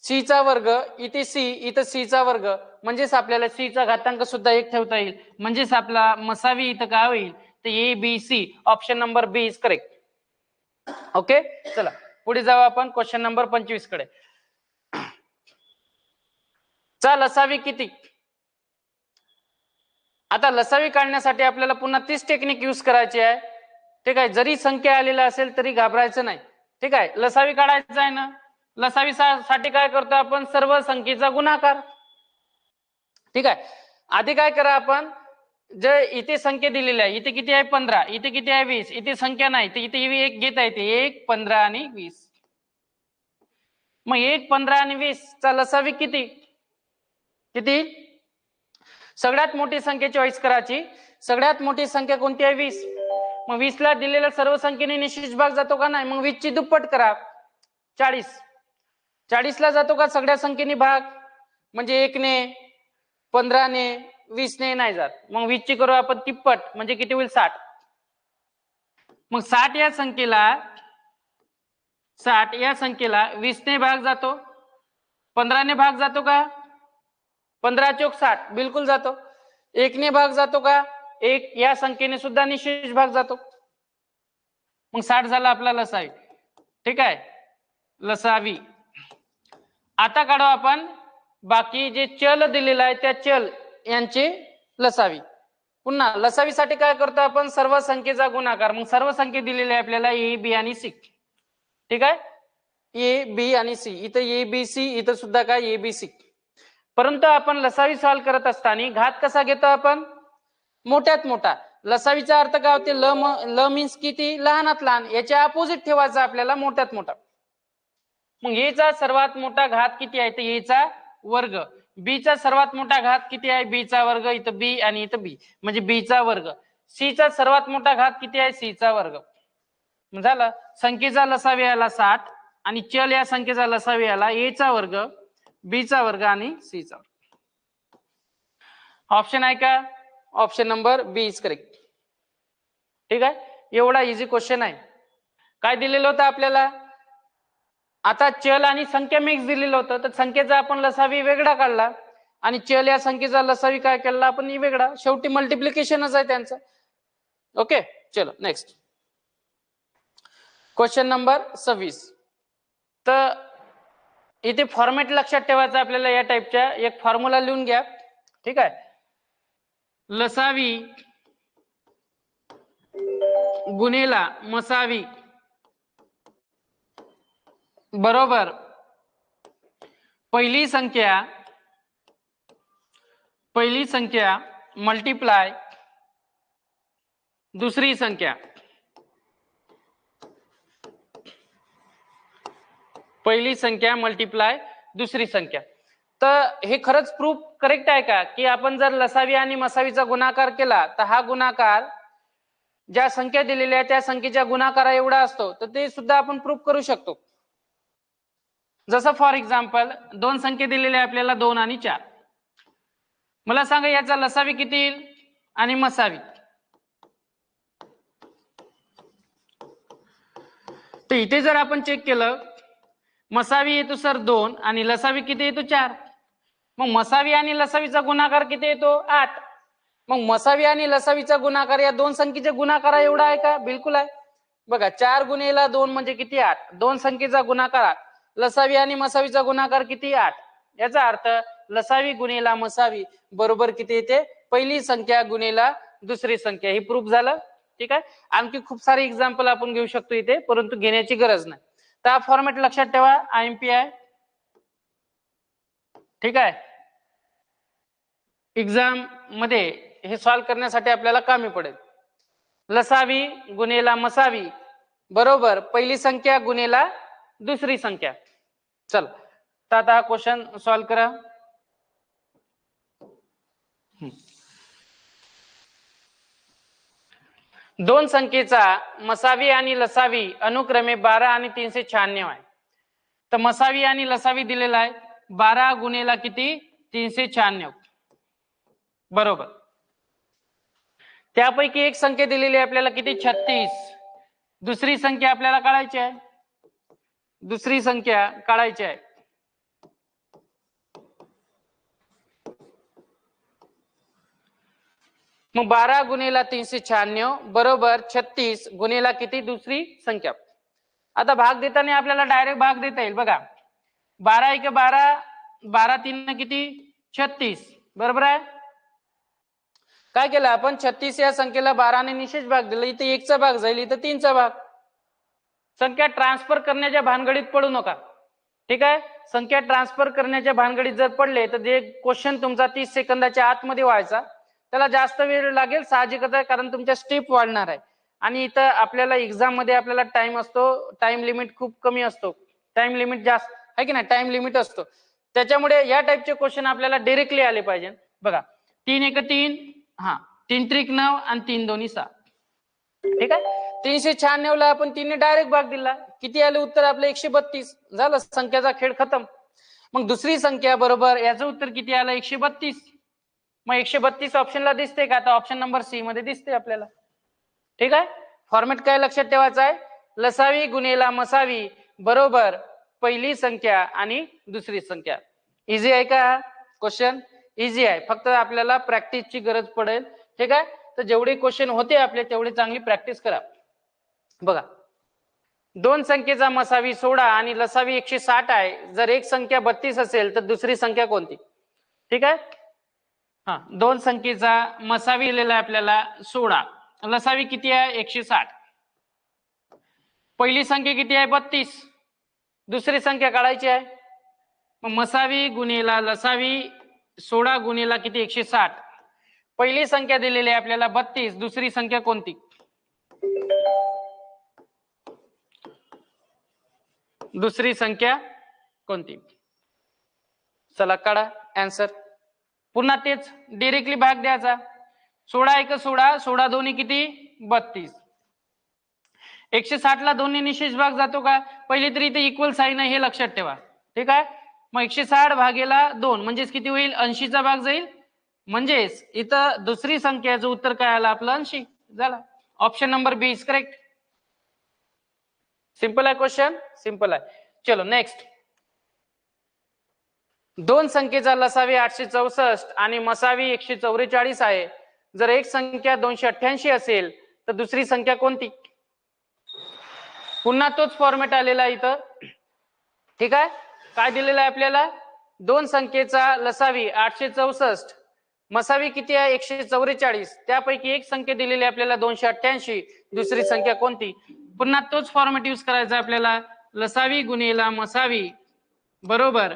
सी चा वर्ग इथे सी, इथं सी चा वर्ग, म्हणजेच आपल्याला सी चा घातांक सुद्धा 1 ठेवता येईल. म्हणजेच आपला मसावी इथं काय होईल तर A B C, option number B is correct. Okay, चला पुढे जाऊ आपण क्वेश्चन नंबर 25 कडे. चा लसावी किती? आता लसावी काढण्यासाठी आपल्याला पुन्हा तीच टेक्निक यूज करायची आहे. ठीक आहे, जरी संख्या आलेला असेल तरी घाबरायचं नाही. ठीक आहे, लसावी काढायचं आहे ना, लसावी साठी काय करतो आपण, सर्व संख्येचा गुणाकार. ठीक आहे, आधी काय करा आपण, जे इथे संख्या दिलेली आहे, इथे किती आहे 15, इथे किती आहे 20, इथे संख्या नाही तर इथे एक घेता येते, 1, 15 आणि 20. मग 1, 15 आणि 20 चा लसावी किती? किती? सगळ्यात मोठी संख्या चॉईस करायची. सगळ्यात मोठी संख्या कोणती आहे 20. मग 20 ला दिलेल्या सर्व संख्येने निश्चित भाग जातो का नाही, मग 20 ची दुप्पट करा 40. 40 ला जातो का सगळ्या संख्येने भाग, म्हणजे 1 ने 15 ने 20 ने नाही जात, मग 20 ची करू आपण तिप्पट, म्हणजे किती होईल 60. मग 60 या संख्येला 20 ने भाग जातो, 15 ने भाग जातो का, 15 चौक 60 बिलकुल जातो. 1 ने भाग जातो का, 1 या संख्येने सुद्धा निश्चित भाग जातो. मग 60 झाला आपला लसावी. ठीक आहे, लसावी. आता काढू आपण बाकी जे चल दिलेला आहे त्या चल यांचे लसावी. पुन्हा लसावीसाठी काय करतो आपण, सर्व संख्येचा गुणाकार. मग सर्व संख्या दिलेले आहे आपल्याला ए बी आणि सी. ठीक आहे, ए बी आणि सी, इथं ए बी सी, इथं सुद्धा काय ए बी सी. परंतु आपण लसावी सॉल्व करत असताना घात कसा घेतो आपण, मोठ्यात मोठा. लसावीचा अर्थ काय होते, ल मीन्स किती, लहानात लहान, याच्या अपोजिट ठेवायचा आपल्याला मोठ्यात मोठा. मग एचा सर्वात मोठा घात किती आहे तर एचा वर्ग. बी चा सर्वात मोठा घात किती आहे, बी चा वर्ग, इथं बी आणि इथं बी, म्हणजे बी चा वर्ग. सी चा सर्वात मोठा घात किती आहे, सी चा वर्ग. झालं, संख्येचा लसावी आला 60 आणि चल या संख्येचा लसावी आला ए चा वर्ग, बी चा वर्ग आणि सी चा वर्ग. ऑप्शन आहे का, option number B is correct. ठीक आहे, एवढा इझी क्वेश्चन आहे. काय दिलेलं होतं आपल्याला, आता चल आणि संख्या मिक्स दिलेलं होतं, तर संख्येचा आपण लसावी वेगळा काढला आणि चल या संख्येचा लसावी काय केला आपण वेगळा. शेवटी मल्टिप्लिकेशनच आहे त्यांचं. ओके, चलो नेक्स्ट क्वेश्चन नंबर 26. तर इथे फॉर्मॅट लक्षात ठेवायचा आपल्याला, या टाईपच्या एक फॉर्म्युला लिहून घ्या. ठीक आहे, लसावी गुणेला मसावी बरोबर पहिली संख्या मल्टीप्लाय दुसरी संख्या. पहिली संख्या मल्टीप्लाय दुसरी संख्या. तर हे खरंच प्रूफ करेक्ट आहे का, की आपण जर लसावी आणि मसावीचा गुणाकार केला तर हा गुणाकार ज्या संख्या दिलेल्या आहे त्या संख्येच्या गुणाकारा एवढा असतो, तर ते सुद्धा आपण प्रूफ करू शकतो. जसं फॉर एक्झाम्पल दोन संख्या दिलेल्या आहे आपल्याला 2 आणि 4. मला सांगा याचा लसावी किती येईल आणि मसावी. तर इथे जर आपण चेक केलं, मसावी येतो सर 2 आणि लसावी किती येतो 4. मग मसावी आणि लसावीचा गुणाकार किती येतो 8. मग मसावी आणि लसावीचा गुणाकार या दोन संख्येचा गुणाकार एवढा आहे का, बिलकुल आहे. बघा 4 गुणिले 2 म्हणजे किती 8. दोन संख्येचा गुणाकार 8. लसावी आणि मसावीचा गुणाकार किती 8. याचा अर्थ लसावी गुणिले मसावी बरोबर किती येते, पहिली संख्या गुणिले दुसरी संख्या. हे प्रूफ झालं. ठीक आहे, आणखी खूप सारे एक्झाम्पल आपण घेऊ शकतो इथे, परंतु घेण्याची गरज नाही. तर हा फॉर्मॅट लक्षात ठेवा, आयएमपी आहे. ठीक आहे, एक्झाम मध्ये हे सॉल्व करण्यासाठी आपल्याला कामी पडेल. लसावी गुणिले मसावी बरोबर पहिली संख्या गुणिले दुसरी संख्या. चल तर आता हा क्वेश्चन सॉल्व करा. दोन संख्येचा मसावी आणि लसावी अनुक्रमे 12 आणि 396 आहे. तर मसावी आणि लसावी दिलेला आहे 12 गुणिले किती 396 बरोबर. त्यापैकी एक संख्या दिलेली आहे आपल्याला किती 36. दुसरी संख्या आपल्याला काढायची आहे. मग 12 गुणिला 396 बरोबर 36 गुणिला किती दुसरी संख्या. आता भाग देताना आपल्याला डायरेक्ट भाग देता येईल बघा. 12 एक 12, 12 3 किती 36 बरोबर आहे. काय केलं आपण 36 या संख्येला 12 ने निशेष भाग दिला. इथे 1 चा भाग जाईल, इथे 3 चा भाग. संख्या ट्रान्सफर करण्याच्या भानगडीत पडू नका. ठीक आहे. संख्या ट्रान्सफर करण्याच्या भानगडीत जर पडले तर जे क्वेश्चन तुमचा 30 सेकंदाच्या आतमध्ये व्हायचा त्याला जास्त वेळ लागेल, साहजिकच आहे, कारण तुमच्या स्टेप वाढणार आहे. आणि इथं आपल्याला एक्झाम मध्ये आपल्याला टाइम असतो, टाइम लिमिट खूप कमी असतो, टाइम लिमिट जास्त आहे की नाही, टाइम लिमिट असतो. त्याच्यामुळे या टाइपचे क्वेश्चन आपल्याला डायरेक्टली आले पाहिजे. बघा 3 एक 3, हा 3 त्रिक 9 आणि 3 दोन्ही 6. ठीक आहे. 396 ला आपण 3 ने डायरेक्ट भाग दिला, किती आले उत्तर आपलं 132. झालं, संख्याचा खेळ खतम. मग दुसरी संख्या बरोबर याचं उत्तर किती आलं 132. मग 132 ऑप्शनला दिसते का, आता ऑप्शन नंबर सी मध्ये दिसते आपल्याला. ठीक आहे. फॉर्मॅट काय लक्षात ठेवायचं आहे, लसावी गुणिला मसावी बरोबर पहिली संख्या आणि दुसरी संख्या. इझी आहे का क्वेश्चन? इझी आहे, फक्त आपल्याला प्रॅक्टिसची गरज पडेल. ठीक आहे. तर जेवढे क्वेश्चन होते आपले तेवढे चांगली प्रॅक्टिस करा. बघा, दोन संख्येचा मसावी 16 आणि लसावी 160 आहे. जर एक संख्या 32 असेल तर दुसरी संख्या कोणती? ठीक आहे. हा, दोन संख्येचा मसावी दिलेला आहे आपल्याला 16, लसावी किती आहे 160. पहिली संख्या किती आहे 32, दुसरी संख्या काढायची आहे. मग मसावी गुणिला लसावी 16 गुणिला किती 160. पहिली संख्या दिलेली आहे आपल्याला 32, दुसरी संख्या कोणती? दुसरी संख्या कोणती? चला काढा आन्सर. पुन्हा तेच डायरेक्टली भाग द्यायचा. 16 एक 16, 16 दोन्ही किती 32. 160 ला दोन्ही निशेष भाग जातो का? पहिली तरी इथे इक्वल साइन आहे हे लक्षात ठेवा. ठीक आहे. मग 160 भागेला 2 म्हणजेच किती होईल 80 चा भाग जाईल. म्हणजेच इथं दुसरी संख्याचं उत्तर काय आलं आपलं 80 झाला. Option number B is correct. Simple आहे क्वेश्चन, सिंपल आहे. चलो नेक्स्ट. दोन संख्येचा लसावी 864 आणि मसावी 144 आहे. जर एक संख्या 288 असेल तर दुसरी संख्या कोणती? पुन्हा तोच फॉर्मॅट आलेला इथं. ठीक आहे. काय दिलेलं आहे आपल्याला, दोन संख्येचा लसावी 864, मसावी किती आहे 144, त्यापैकी एक संख्या दिलेली आहे आपल्याला 288, दुसरी संख्या कोणती? पुन्हा तोच फॉर्मॅट यूज करायचा आपल्याला. लसावी गुणिला मसावी बरोबर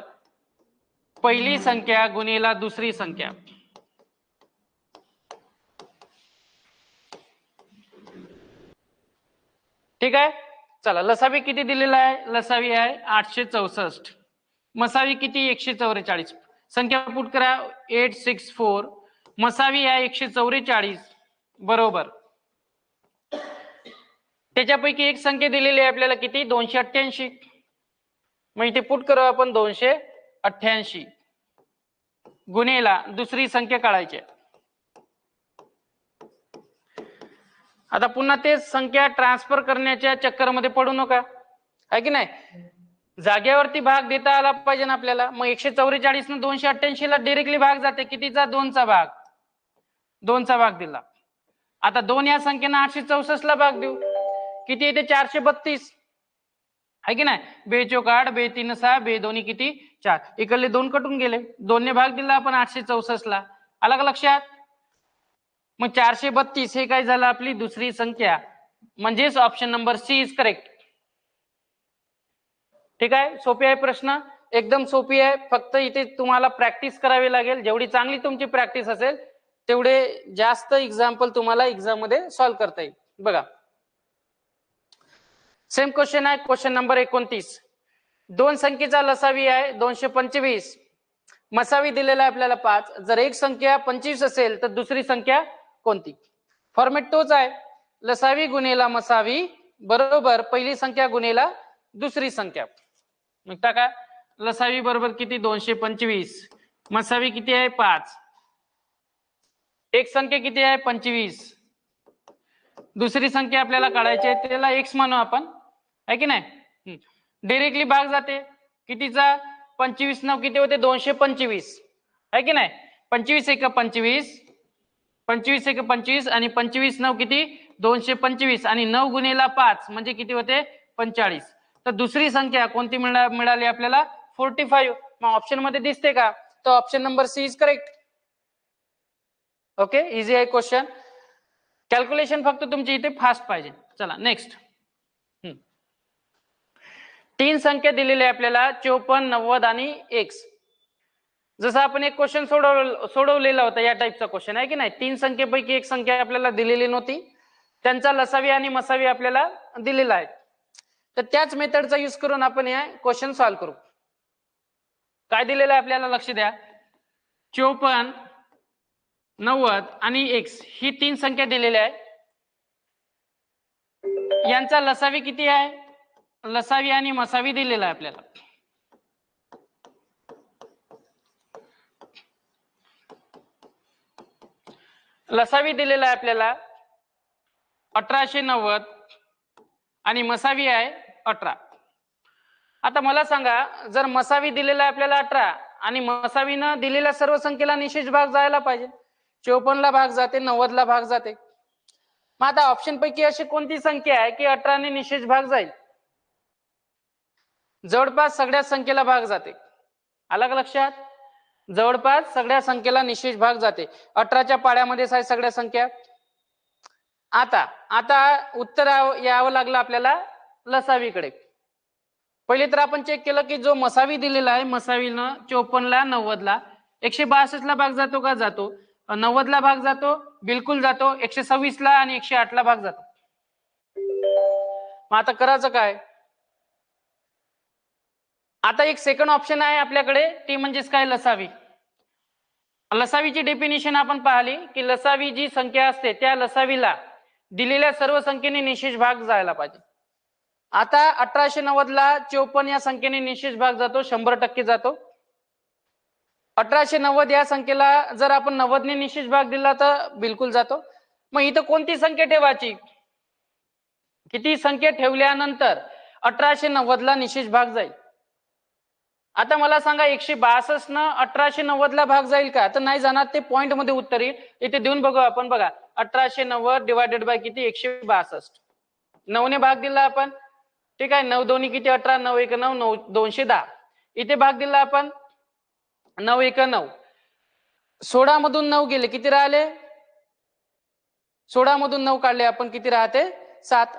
पहिली संख्या गुणिला दुसरी संख्या. ठीक आहे. चला, लसावी किती दिलेला आहे, लसावी आहे 864, मसावी किती 144. संख्या पुट करा 864, मसावी आहे 144 बरोबर. त्याच्यापैकी एक संख्या दिलेली आहे आपल्याला किती 288. मग इथे पुट करू आपण 288 गुणिला दुसरी संख्या काढायची. आता पुन्हा तेच संख्या ट्रान्सफर करण्याच्या चक्करमध्ये पडू नका, आहे की नाही. जागेवरती भाग देता आला पाहिजे ना आपल्याला. मग 144 न 288 ला डायरेक्टली भाग जाते, कितीचा 2 चा भाग, 2 चा भाग दिला. आता 2 या संख्येनं 864 ला भाग देऊ, किती येते 432, आहे की नाही. 2 चौक 8, 2 3 6, 2 दोन्ही किती 4, इकडले 2 कटून गेले, 2 ने भाग दिला आपण 864 ला. आला का लक्षात? मग 432 हे काय झालं आपली दुसरी संख्या, म्हणजेच option number C is correct. ठीक आहे. सोपी आहे प्रश्न, एकदम सोपी आहे. फक्त इथे तुम्हाला प्रॅक्टिस करावी लागेल. जेवढी चांगली तुमची प्रॅक्टिस असेल तेवढे जास्त एक्झाम्पल तुम्हाला एक्झाम मध्ये सॉल्व्ह करता येईल. बघा, सेम क्वेश्चन आहे. Question number 29. दोन संख्येचा लसावी आहे 225, मसावी दिलेला आहे आपल्याला 5. जर एक संख्या 25 असेल तर दुसरी संख्या कोणती? फॉर्मॅट तोच आहे, लसावी गुणिला मसावी बरोबर पहिली संख्या गुणिला दुसरी संख्या. मग टाका, लसावी बरोबर किती 225, मसावी किती आहे 5, एक संख्या किती आहे 25, दुसरी संख्या आपल्याला काढायची आहे, त्याला x म्हणू आपण, आहे की नाही. डायरेक्टली भाग जाते, कितीचा 25 9 किती होते 225, आहे की नाही. 25 1 25, 25 एक 25 आणि 25 9 किती 225 आणि 9 गुणिले 5 म्हणजे किती होते 45. तर दुसरी संख्या कोणती मिळाली आपल्याला 45. मग ऑप्शन मध्ये दिसते का? तर option number C is correct. Okay, easy आहे क्वेश्चन. कॅल्क्युलेशन फक्त तुमची इथे फास्ट पाहिजे. चला नेक्स्ट. 3 संख्या दिलेल्या आपल्याला 54 90 आणि x. जसं आपण एक क्वेश्चन सोडवलेला होता या टाईपचा क्वेश्चन आहे की नाही. 3 संख्येपैकी एक संख्या आपल्याला दिलेली नव्हती, त्यांचा लसावी आणि मसावी आपल्याला दिलेला आहे. तर त्याच मेथडचा यूज करून आपण हे क्वेश्चन सॉल्व्ह करू. काय दिलेलं आहे आपल्याला लक्ष द्या. 54 90 आणि x ही 3 संख्या दिलेल्या आहे. यांचा लसावी किती आहे? लसावी आणि मसावी दिलेला आहे आपल्याला. लसावी दिलेला आहे आपल्याला 1890 आणि मसावी आहे 18. आता मला सांगा, जर मसावी दिलेला आहे आपल्याला 18 आणि मसावीनं दिलेल्या सर्व संख्येला निशेष भाग जायला पाहिजे. 54 ला भाग जाते, 90 ला भाग जाते. मग आता ऑप्शन पैकी अशी कोणती संख्या आहे की 18 ने निशेष भाग जाईल? जवळपास सगळ्या संख्येला भाग जाते. आलं का लक्षात? जवळपास सगळ्या संख्येला निशेष भाग जाते. 18च्या पाड्यामध्येच आहे सगळ्या संख्या. आता उत्तर यावं लागलं आपल्याला लसावीकडे. पहिले तर आपण चेक केलं की जो मसावी दिलेला आहे, मसावीनं 54 ला 90 ला 162 ला भाग जातो का? जातो. 90 ला भाग जातो, बिलकुल जातो. 126 ला आणि 108 ला भाग जातो. मग आता करायचं काय? आता एक सेकंड ऑप्शन आहे आपल्याकडे, ती म्हणजेच काय? लसावी. लसावीची डेफिनेशन आपण पाहिली की लसावी जी संख्या असते त्या लसावीला दिलेल्या सर्व संख्येने निशेष भाग जायला पाहिजे. आता 1890 ला 54 या संख्येने निशेष भाग जातो, 100% जातो. 1890 या संख्येला जर आपण 90 ने निशेष भाग दिला तर बिलकुल जातो. मग इथं कोणती संख्या ठेवायची? किती संख्या ठेवल्यानंतर 1890 ला निशेष भाग जाईल? आता मला सांगा, 162 न 1890 ला भाग जाईल का? तर नाही जाणार. ते पॉइंट मध्ये उत्तर येईल. इथे देऊन बघू आपण. बघा, 1890 डिवायडेड बाय किती? 162. 9 ने भाग दिला आपण, ठीक आहे. 9 दोन्ही किती? 18. 9 1 9 210. इथे भाग दिला आपण, 9 1 9. 16 मधून 9 गेले, किती राहिले? 16 मधून 9 काढले आपण, किती राहते? 7.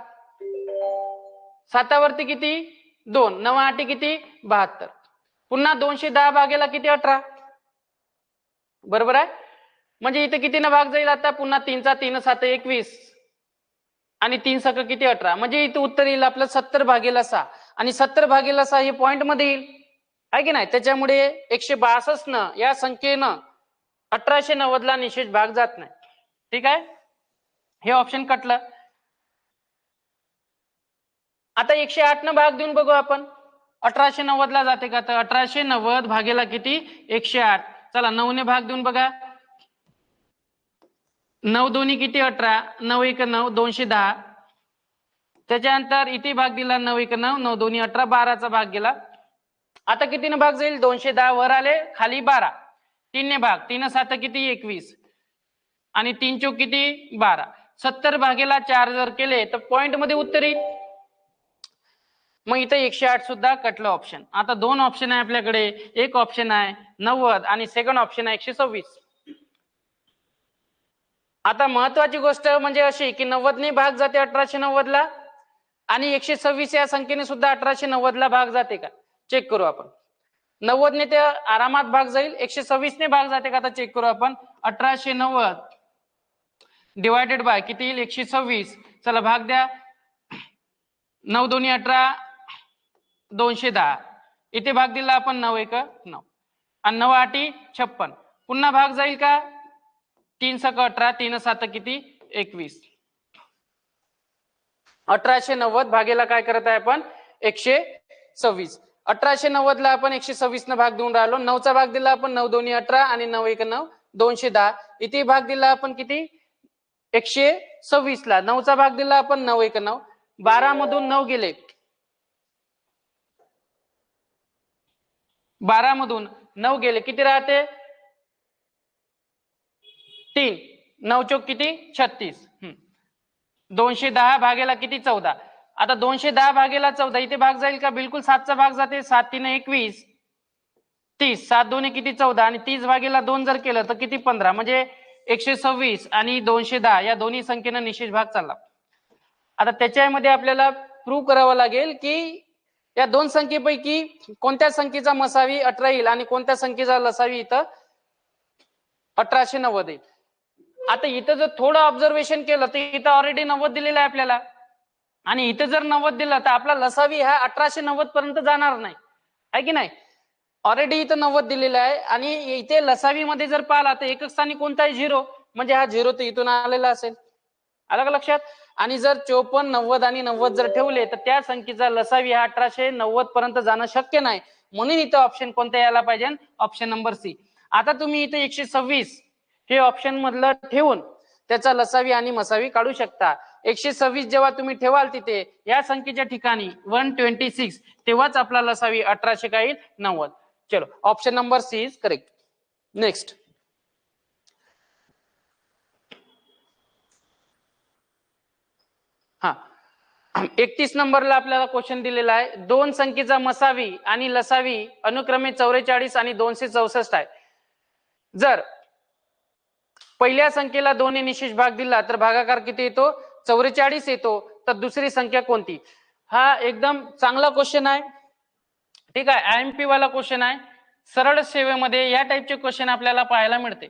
7वरती किती? 2. 9 8 किती? 72. पुन्हा 210 भागेला किती? 18. बरोबर आहे. म्हणजे इथे किती न भाग जाईल? आता पुन्हा 3 चा 3 7 21 आणि 3 सक किती? 18. म्हणजे इथे उत्तर येईल आपलं 70 भागेला 6. आणि 70 भागेला 6 हे पॉइंट मध्ये येईल, आहे की नाही? त्याच्यामुळे 162 न या संख्येनं 1890 ला निशेष भाग जात नाही. ठीक आहे, हे ऑप्शन कटलं. आता 108 न भाग देऊन बघू आपण, 1890 ला जाते का? तर 1890 भागेला किती? 108. चला 9 ने भाग देऊन बघा. 9 दोन्ही किती? 18. 9 1 9 210. त्याच्यानंतर इथे भाग दिला 9 1 9 9 दोन्ही 18. 12चा भाग गेला. आता कितीने भाग जाईल? 210 वर आले, खाली 12. 3 ने भाग, 3 7 किती? 21 आणि 3 चौक किती? 12. 70 भागेला 4 जर केले तर पॉइंट मध्ये उत्तर येईल. मग इथे 108 सुद्धा कटलं ऑप्शन. आता 2 ऑप्शन आहे आपल्याकडे. एक ऑप्शन आहे 90 आणि सेकंड ऑप्शन आहे 126. आता महत्वाची गोष्ट म्हणजे अशी की 90 ने भाग जाते 1890 ला आणि 126 या संख्येने सुद्धा 1890 ला भाग जाते का? चेक करू आपण. 90 ने ते आरामात भाग जाईल. 126 ने भाग जाते का? आता चेक करू आपण. 1890 डिवायडेड बाय किती येईल? 126. चला भाग द्या. 9 दोन्ही 18 210. इथे भाग दिला आपण 9 1 9 आणि 9 8 56. पुन्हा भाग जाईल का? 3 सक 18 3 7 किती? 21. 1890 भागेला काय करत आहे आपण? 126. 1890 ला आपण 126 न भाग देऊन राहिलो. 9 चा भाग दिला आपण 9 दोन्ही 18 आणि 9 1 9 210. इथे भाग दिला आपण किती? 126 ला. 9 चा भाग दिला आपण 9 1 9. 12 मधून 9 गेले, 12 मधून 9 गेले, किती राहते? 3. 9 चौक किती 36. 210 भागेला किती 14. आता 210 भागेला 14 इथे भाग जाईल का? बिलकुल 7चा भाग जाते. 7 3 21 30. 7 2 किती 14 आणि 30 भागेला 2 जर केलं तर किती 15. म्हणजे 126 आणि 210 या दोन्ही संख्येनं निशेष भाग चालला. आता त्याच्यामध्ये आपल्याला प्रूव्ह करावं लागेल की या दोन संख्येपैकी कोणत्या संख्येचा मसावी 18 येईल आणि कोणत्या संख्येचा लसावी इथं 1890 येईल. आता इथं जर थोडं ऑब्झर्वेशन केलं तर इथं ऑलरेडी 90 दिलेलं आहे आपल्याला आणि इथं जर 90 दिलं तर आपला लसावी हा 1890 पर्यंत जाणार नाही आहे की नाही. ऑलरेडी इथं 90 दिलेलं आहे आणि इथे लसावी मध्ये जर पाहिला तर एकक स्थानी कोणता आहे 0 म्हणजे हा 0 तर इथून आलेला असेल. आलं का लक्षात. आणि जर 54 90 आणि 90 जर ठेवले तर त्या संख्येचा लसावी हा 1890 पर्यंत जाणं शक्य नाही. म्हणून इथं ऑप्शन कोणता यायला पाहिजे? Option number C. आता तुम्ही इथं 126 हे ऑप्शन मधलं ठेवून त्याचा लसावी आणि मसावी काढू शकता. 126 जेव्हा तुम्ही ठेवाल तिथे या संख्येच्या ठिकाणी 126 तेव्हाच आपला लसावी 1890. चलो option number C is correct. Next हा 31 नंबरला आपल्याला क्वेश्चन दिलेला आहे. दोन संख्येचा मसावी आणि लसावी अनुक्रमे 44 आणि 264 आहे. जर पहिल्या संख्येला 2 ने निशेष भाग दिला तर भागाकार किती येतो? 44 येतो. तर दुसरी संख्या कोणती? हा एकदम चांगला क्वेश्चन आहे. ठीक आहे. आयएमपी वाला क्वेश्चन आहे. सरळ सेवेमध्ये या टाईपचे क्वेश्चन आपल्याला पाहायला मिळते.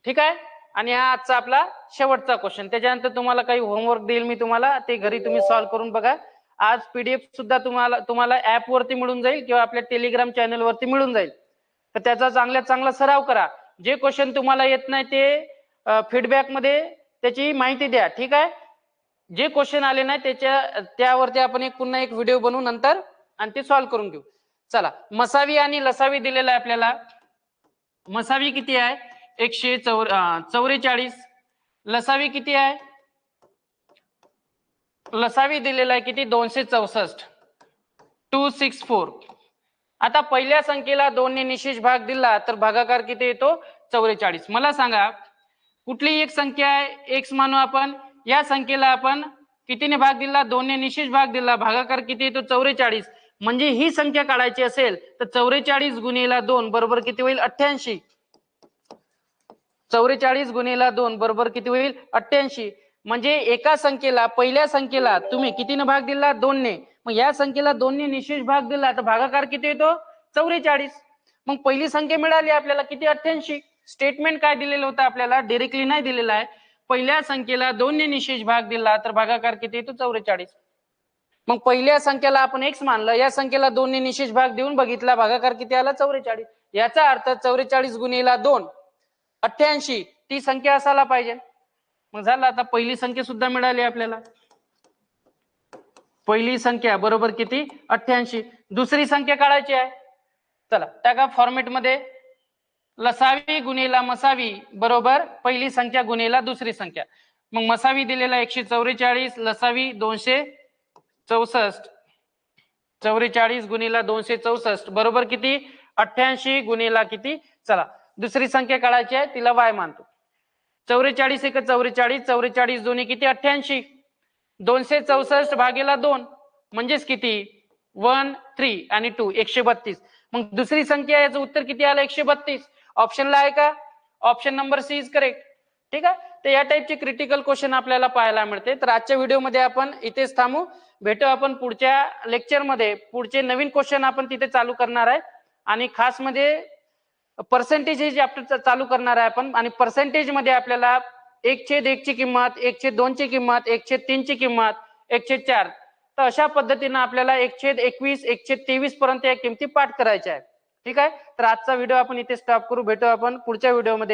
ठीक आहे. आणि हा आजचा आपला शेवटचा क्वेश्चन. त्याच्यानंतर तुम्हाला काही होमवर्क देईल मी तुम्हाला, ते घरी तुम्ही सॉल्व्ह करून बघा. आज पीडीएफ सुद्धा तुम्हाला ऍप वरती मिळून जाईल किंवा आपल्या टेलिग्राम चॅनल वरती मिळून जाईल. तर त्याचा चांगला सराव करा. जे क्वेश्चन तुम्हाला येत नाही ते फीडबॅक मध्ये त्याची माहिती द्या. ठीक आहे. जे क्वेश्चन आले नाही त्यावरती आपण पुन्हा एक व्हिडिओ बनवू नंतर आणि ते सॉल्व्ह करून घेऊ. चला मसावी आणि लसावी दिलेला आहे आपल्याला. मसावी किती आहे? 144. लसावी किती आहे? लसावी दिलेला आहे किती? 264. 264. आता पहिल्या संख्येला 2 ने निशेष भाग दिला तर भागाकार किती येतो? 44. मला सांगा कुठली एक संख्या आहे x मानू आपण. या संख्येला आपण कितीने भाग दिला? 2 ने निशेष भाग दिला. भागाकार किती येतो? 44. म्हणजे ही संख्या काढायची असेल तर 44 गुणिले 2 बरोबर किती होईल? 88. 44 गुणिले 2 बरोबर किती होईल? 88. म्हणजे एका संख्येला पहिल्या संख्येला तुम्ही कितीने भाग दिला? 2 ने. मग या संख्येला 2 ने निशेष भाग दिला तर भागाकार किती येतो? 44. मग पहिली संख्या मिळाली आपल्याला किती? 88. स्टेटमेंट काय दिलेलं होतं आपल्याला? डायरेक्टली नाही दिलेलं आहे. पहिल्या संख्येला 2 ने निशेष भाग दिला तर भागाकार किती येतो? 44. मग पहिल्या संख्येला आपण x मानलं. या संख्येला 2 ने निशेष भाग देऊन बघितला. भागाकार किती आला? 44. याचा अर्थ 44 गुणिले 2 88 ती संख्या असायला पाहिजे. मग झालं. आता पहिली संख्या सुद्धा मिळाली आपल्याला. पहिली संख्या बरोबर किती? 88. दुसरी संख्या काढायची आहे. चला टाका फॉर्मेट मध्ये. लसावी गुणिले मसावी बरोबर पहिली संख्या गुणिले दुसरी संख्या. मग मसावी दिलेला 144, लसावी 264. 44 गुणिले 264 बरोबर किती? 88 गुणिले किती? चला दुसरी संख्या काढायची आहे, तिला y मानतो. 44 एक 44, 44 दोन्ही किती? 88. 264 भागेला 2 म्हणजेच किती? 1 3 आणि 2 132. मग दुसरी संख्या याचं उत्तर किती आलं? 132. ऑप्शनला आहे का? Option number C is correct. ठीक आहे. तर या टाईपचे क्रिटिकल क्वेश्चन आपल्याला पाहायला मिळते. तर आजच्या व्हिडिओमध्ये आपण इथेच थांबू. भेटू आपण पुढच्या लेक्चरमध्ये. पुढचे नवीन क्वेश्चन आपण तिथे चालू करणार आहे आणि खास मध्ये पर्सेंटेज हे चॅप्टर चालू करणार आहे आपण. आणि पर्सेंटेज मध्ये आपल्याला 1/1 ची किंमत, 1/2 ची किंमत, 1/3 ची किंमत, 1/4. तर अशा पद्धतीने आपल्याला 1/21, 1/23 पर्यंत या किमती पाठ करायच्या आहेत. ठीक आहे. तर आजचा व्हिडिओ आपण इथे स्टॉप करू. भेटू आपण पुढच्या व्हिडिओमध्ये.